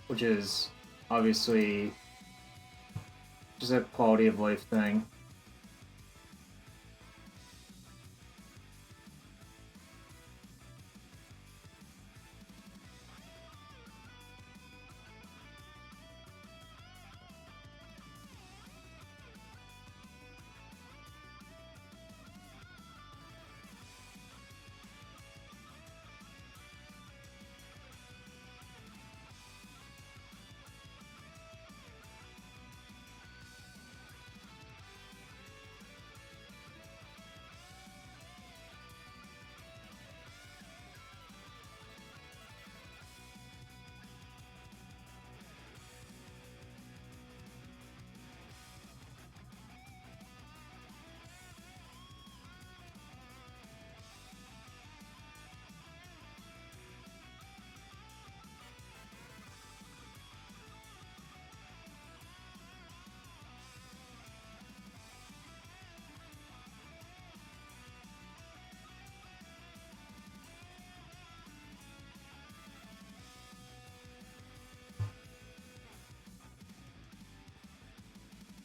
Which is obviously just a quality of life thing.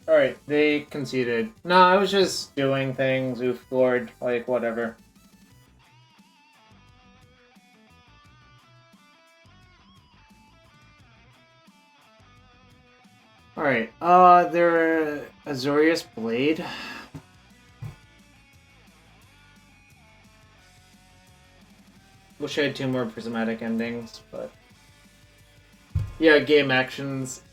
Alright, they conceded. No, I was just doing things, oof lord, like whatever. Alright, their Azorius Blade. Wish I had 2 more prismatic endings, but... Yeah, game actions.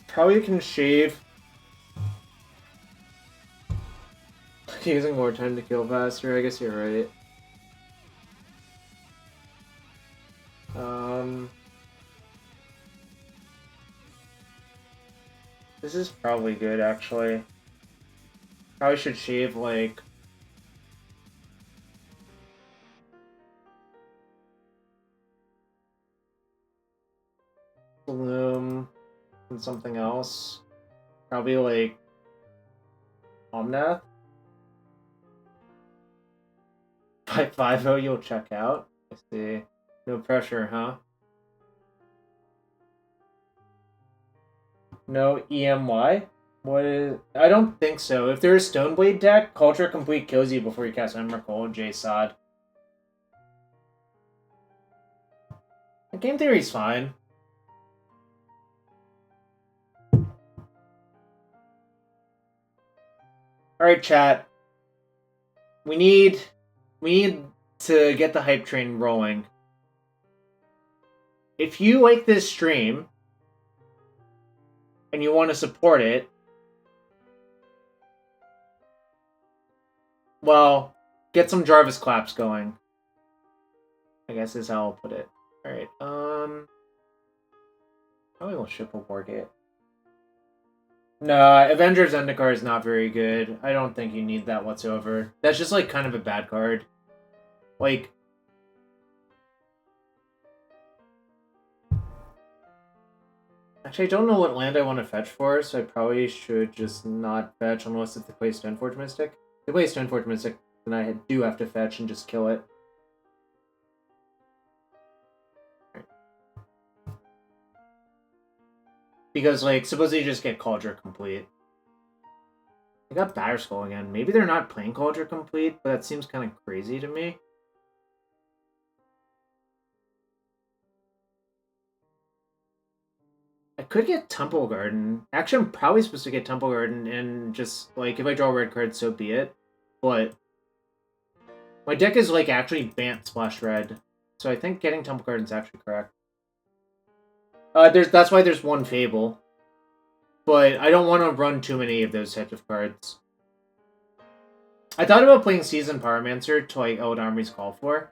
Probably can shave. Using more time to kill faster, I guess you're right. This is probably good, actually. Probably should shave, like... Bloom and something else. Probably, like... Omnath? 5-5-0, you'll check out. I see. No pressure, huh? No EMY? What is... I don't think so. If there's a Stoneblade deck, Culture Complete kills you before you cast Emrakul, J-Sod. Game theory's fine. Alright, chat. We need to get the hype train rolling. If you like this stream and you want to support it, well, get some Jarvis claps going. I guess is how I'll put it. Alright, probably will ship a Wargate. No, Avengers Zendikar is not very good. I don't think you need that whatsoever. That's just, like, kind of a bad card. Like... Actually, I don't know what land I want to fetch for, so I probably should just not fetch unless if they play Stoneforge Mystic. If they play Stoneforge Mystic, then I do have to fetch and just kill it. Because, like, supposedly you just get Culture Complete. I got Batterskull again. Maybe they're not playing Culture Complete, but that seems kind of crazy to me. I could get Temple Garden. Actually, I'm probably supposed to get Temple Garden, and just, like, if I draw a red card, so be it. But my deck is, like, actually Bant Splash Red. So I think getting Temple Garden is actually correct. That's why there's one Fable. But I don't want to run too many of those types of cards. I thought about playing Seasoned Pyromancer to, like, Eladamri's Call for.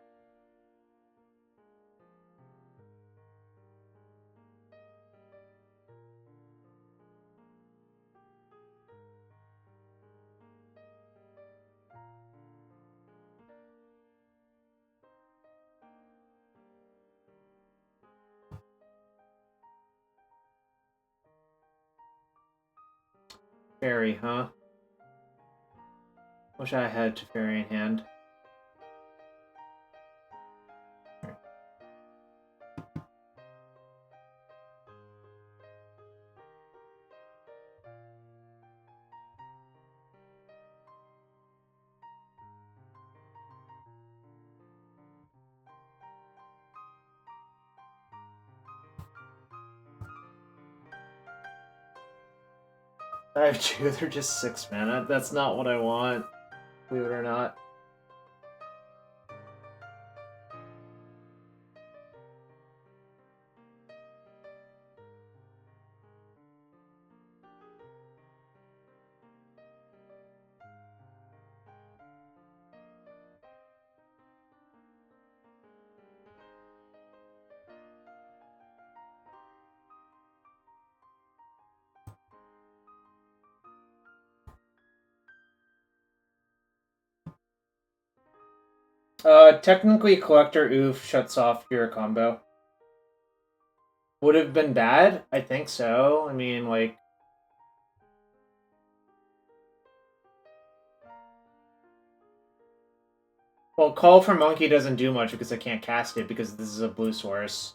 Fairy, huh? Wish I had Teferi in hand. I have two, they're just 6 mana. That's not what I want, believe it or not. Technically, Collector Oof shuts off your combo. Would have been bad? I think so. I mean, like... Well, Call for Monkey doesn't do much because I can't cast it because this is a blue source.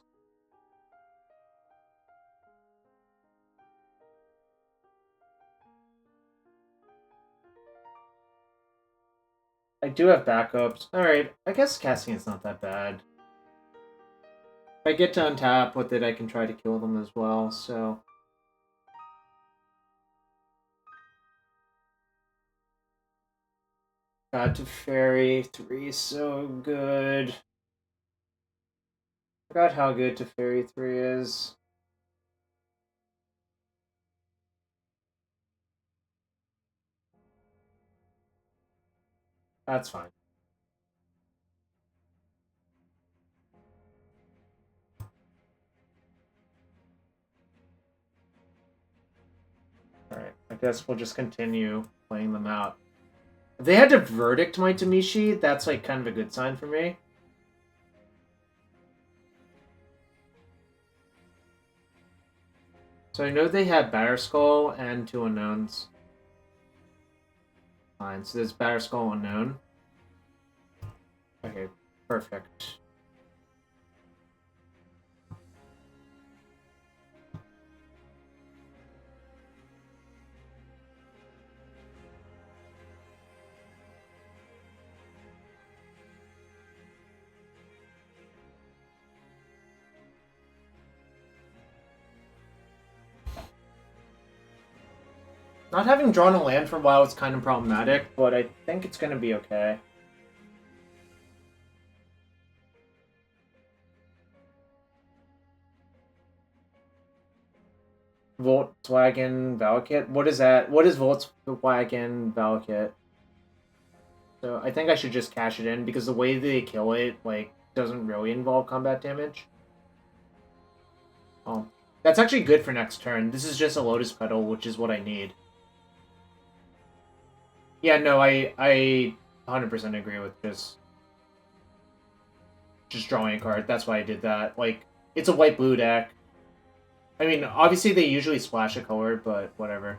I do have backups. Alright, I guess casting is not that bad. If I get to untap with it, I can try to kill them as well, so... God, Teferi 3 is so good. Forgot how good Teferi 3 is. That's fine. guess we'll just continue playing them out. If they had to verdict my Tameshi, that's like kind of a good sign for me. So I know they have Batterskull and 2 unknowns. Fine, so there's Batterskull unknown. Okay, perfect. Not having drawn a land for a while is kind of problematic, but I think it's going to be okay. Volkswagen Valakut? What is that? What is Volkswagen Valakut? So I think I should just cash it in, because the way they kill it, like, doesn't really involve combat damage. Oh. That's actually good for next turn. This is just a Lotus Petal, which is what I need. Yeah, no, I 100% agree with just drawing a card. That's why I did that. Like, it's a white-blue deck. I mean, obviously they usually splash a color, but whatever.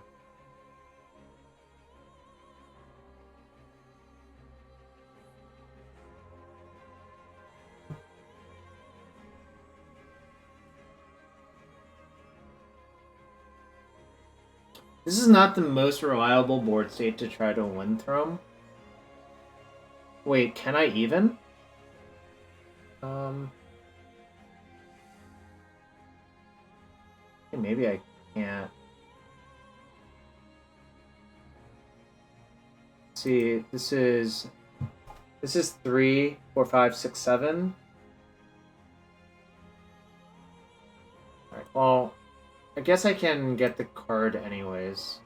This is not the most reliable board state to try to win from. Wait, can I even? Maybe I can't. See, this is 3, 4, 5, 6, 7. Alright, well, I guess I can get the card anyways.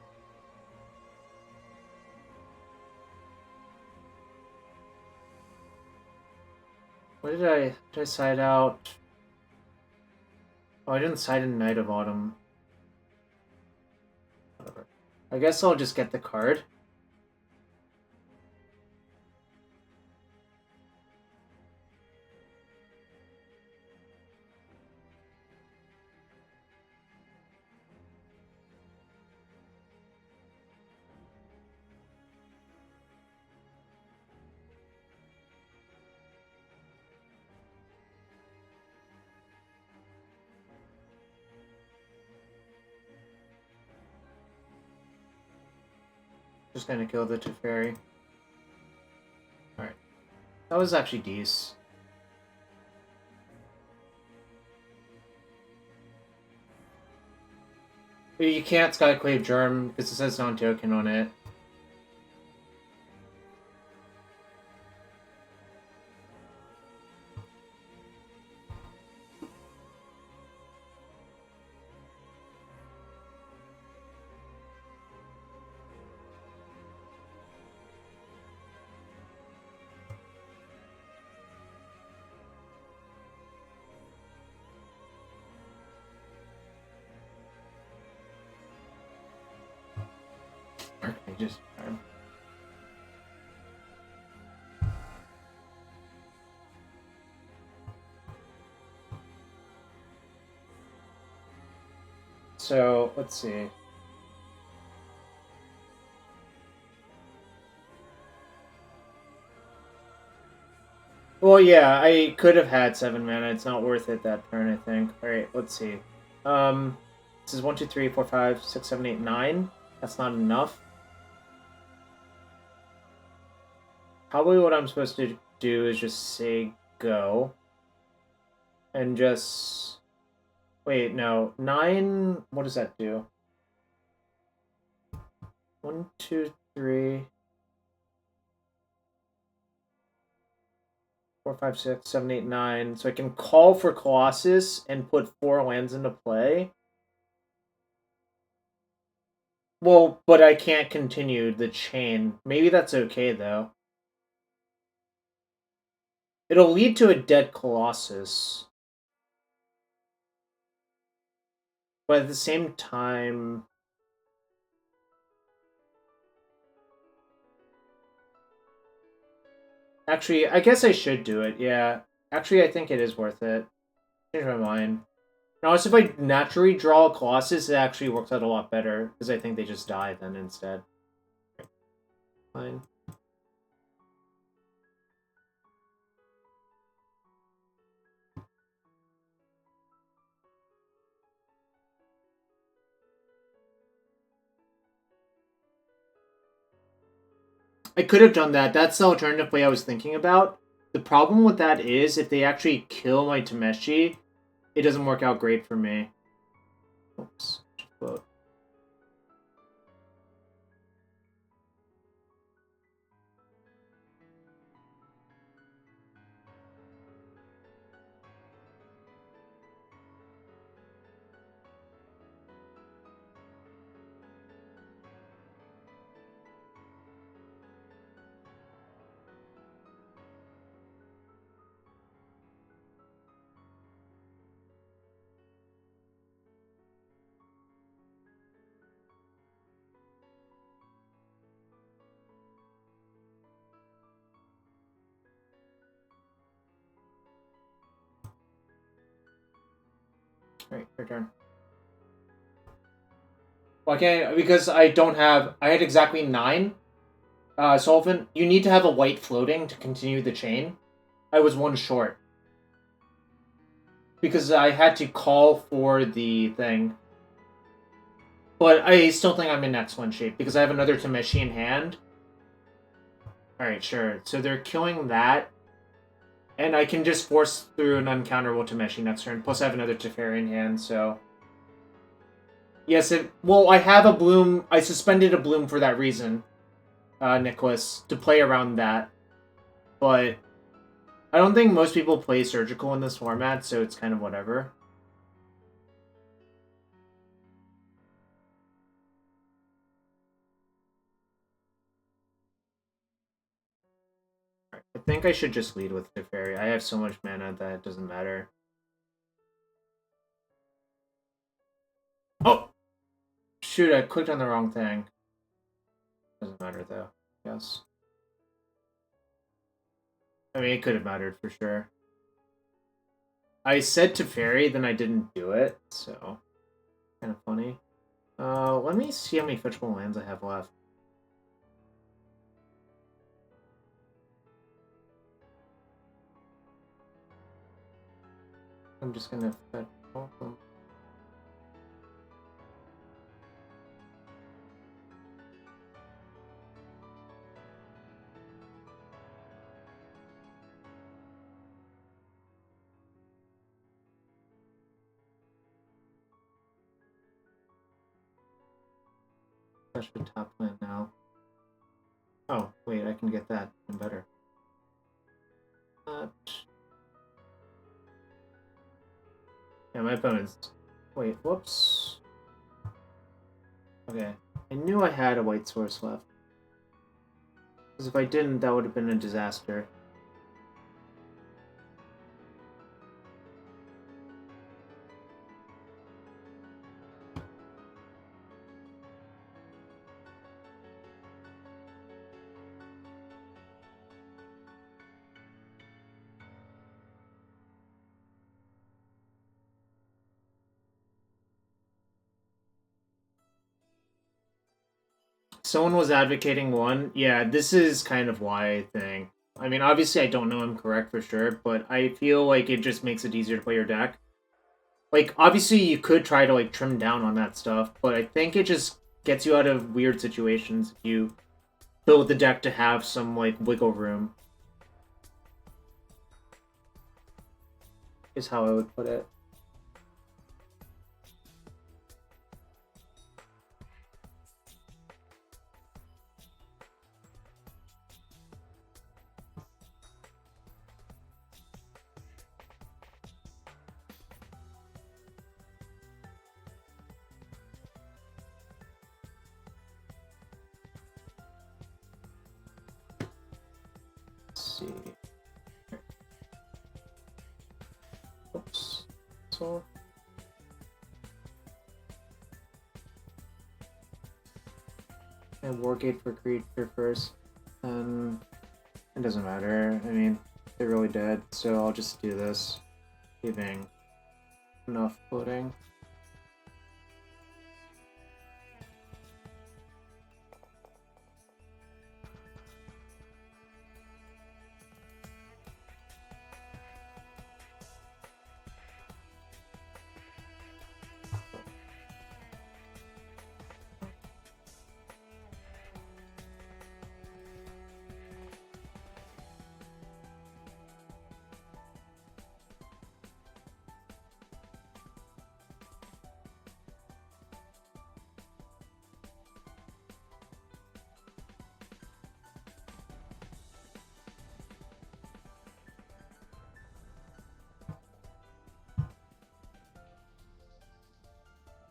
What did I side out? Oh, I didn't side in Night of Autumn. Whatever. I guess I'll just get the card. Just gonna kill the Teferi. Alright. That was actually decent. You can't Skyclave Germ because it says non-token on it. Just so let's see. Well, yeah, I could have had 7 mana. It's not worth it that turn, I think. All right, let's see. This is 1, 2, 3, 4, 5, 6, 7, 8, 9. That's not enough. Probably what I'm supposed to do is just say go. And just... Wait, no. 9... What does that do? 1, 2, 3... 4, 5, 6, 7, 8, 9. So I can call for Colossus and put 4 lands into play. Well, but I can't continue the chain. Maybe that's okay, though. It'll lead to a dead Colossus. But at the same time... Actually, I guess I should do it, yeah. Actually, I think it is worth it. Change my mind. Now, if I naturally draw a Colossus, it actually works out a lot better, because I think they just die then instead. Fine. I could have done that. That's the alternative play I was thinking about. The problem with that is, if they actually kill my Tameshi, it doesn't work out great for me. Oops. Vote. Alright, your turn. Well, I can't, because I don't have... I had exactly 9. Sullivan, you need to have a white floating to continue the chain. I was 1 short. Because I had to call for the thing. But I still think I'm in excellent shape, because I have another Tameshi in hand. Alright, sure. So they're killing that. And I can just force through an uncounterable Tameshi next turn. Plus I have another Teferi in hand, so... Yes, well, I have a Bloom. I suspended a Bloom for that reason, Nicholas, to play around that. But I don't think most people play Surgical in this format, so it's kind of whatever. I think I should just lead with Teferi. I have so much mana that it doesn't matter. Oh! Shoot, I clicked on the wrong thing. Doesn't matter, though. Yes. I mean, it could have mattered for sure. I said Teferi, then I didn't do it, so... Kind of funny. Let me see how many fetchable lands I have left. I'm just gonna fetch all of them. Fetch the top land now. Oh, wait, I can get that even better. Yeah, my opponent's... Wait, whoops. Okay. I knew I had a white source left. Because if I didn't, that would have been a disaster. Someone was advocating 1. Yeah, this is kind of why I think. I mean, obviously I don't know I'm correct for sure, but I feel like it just makes it easier to play your deck. Like, obviously you could try to, like, trim down on that stuff, but I think it just gets you out of weird situations if you build the deck to have some, like, wiggle room. Is how I would put it. See. Oops. So and Wargate for creature first. It doesn't matter. I mean, they're really dead, so I'll just do this, giving enough floating.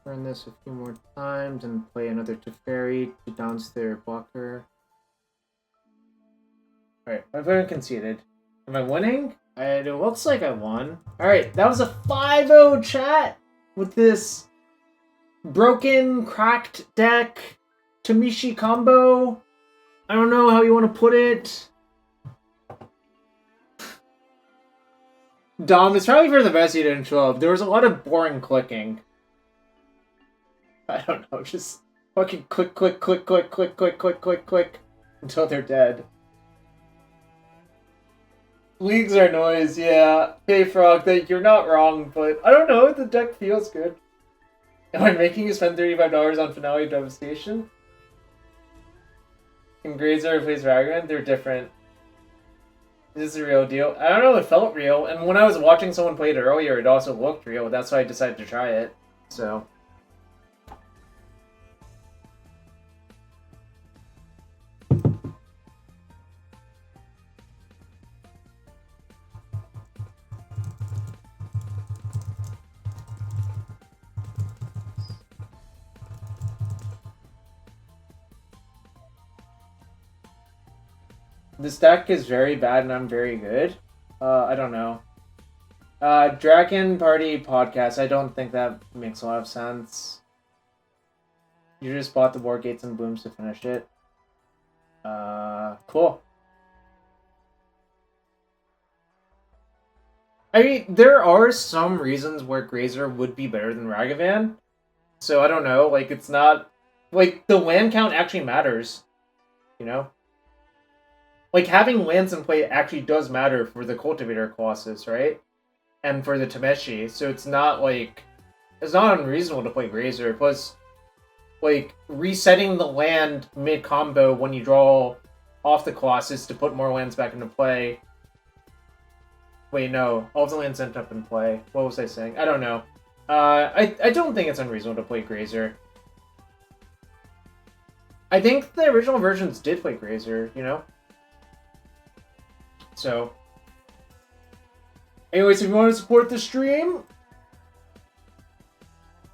Run this a few more times and play another Teferi to bounce their blocker. Alright, I've already conceded. Am I winning? It looks like I won. Alright, that was a 5-0 chat with this broken, cracked deck. Tameshi Combo. I don't know how you want to put it. Dom, it's probably for the best you didn't show up. There was a lot of boring clicking. I don't know, just fucking click until they're dead. Leagues are noise, yeah. Hey Frog, you're not wrong, but I don't know, the deck feels good. Am I making you spend $35 on Finale Devastation? And Grazer replace Ragavan? They're different. This is a real deal. I don't know, it felt real, and when I was watching someone play it earlier, it also looked real. That's why I decided to try it, so... This deck is very bad and I'm very good. I don't know. Dragon Party Podcast, I don't think that makes a lot of sense. You just bought the Wargates and Blooms to finish it. Cool. I mean, there are some reasons where Grazer would be better than Ragavan. So I don't know, like, it's not... Like, the land count actually matters. You know? Like, having lands in play actually does matter for the Cultivator Colossus, right? And for the Tameshi, so it's not, like... It's not unreasonable to play Grazer, plus... Like, resetting the land mid-combo when you draw off the Colossus to put more lands back into play... Wait, no. All of the lands end up in play. What was I saying? I don't know. I don't think it's unreasonable to play Grazer. I think the original versions did play Grazer, you know? So... Anyways, if you want to support the stream...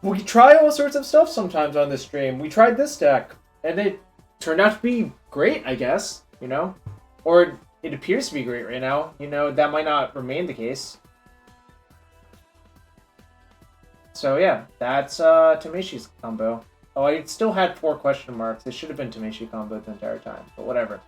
We try all sorts of stuff sometimes on this stream. We tried this deck, and it turned out to be great, I guess, you know? Or... It appears to be great right now. You know, that might not remain the case. So yeah, that's Tameshi's combo. Oh, I still had 4 question marks. It should have been Tameshi combo the entire time, but whatever.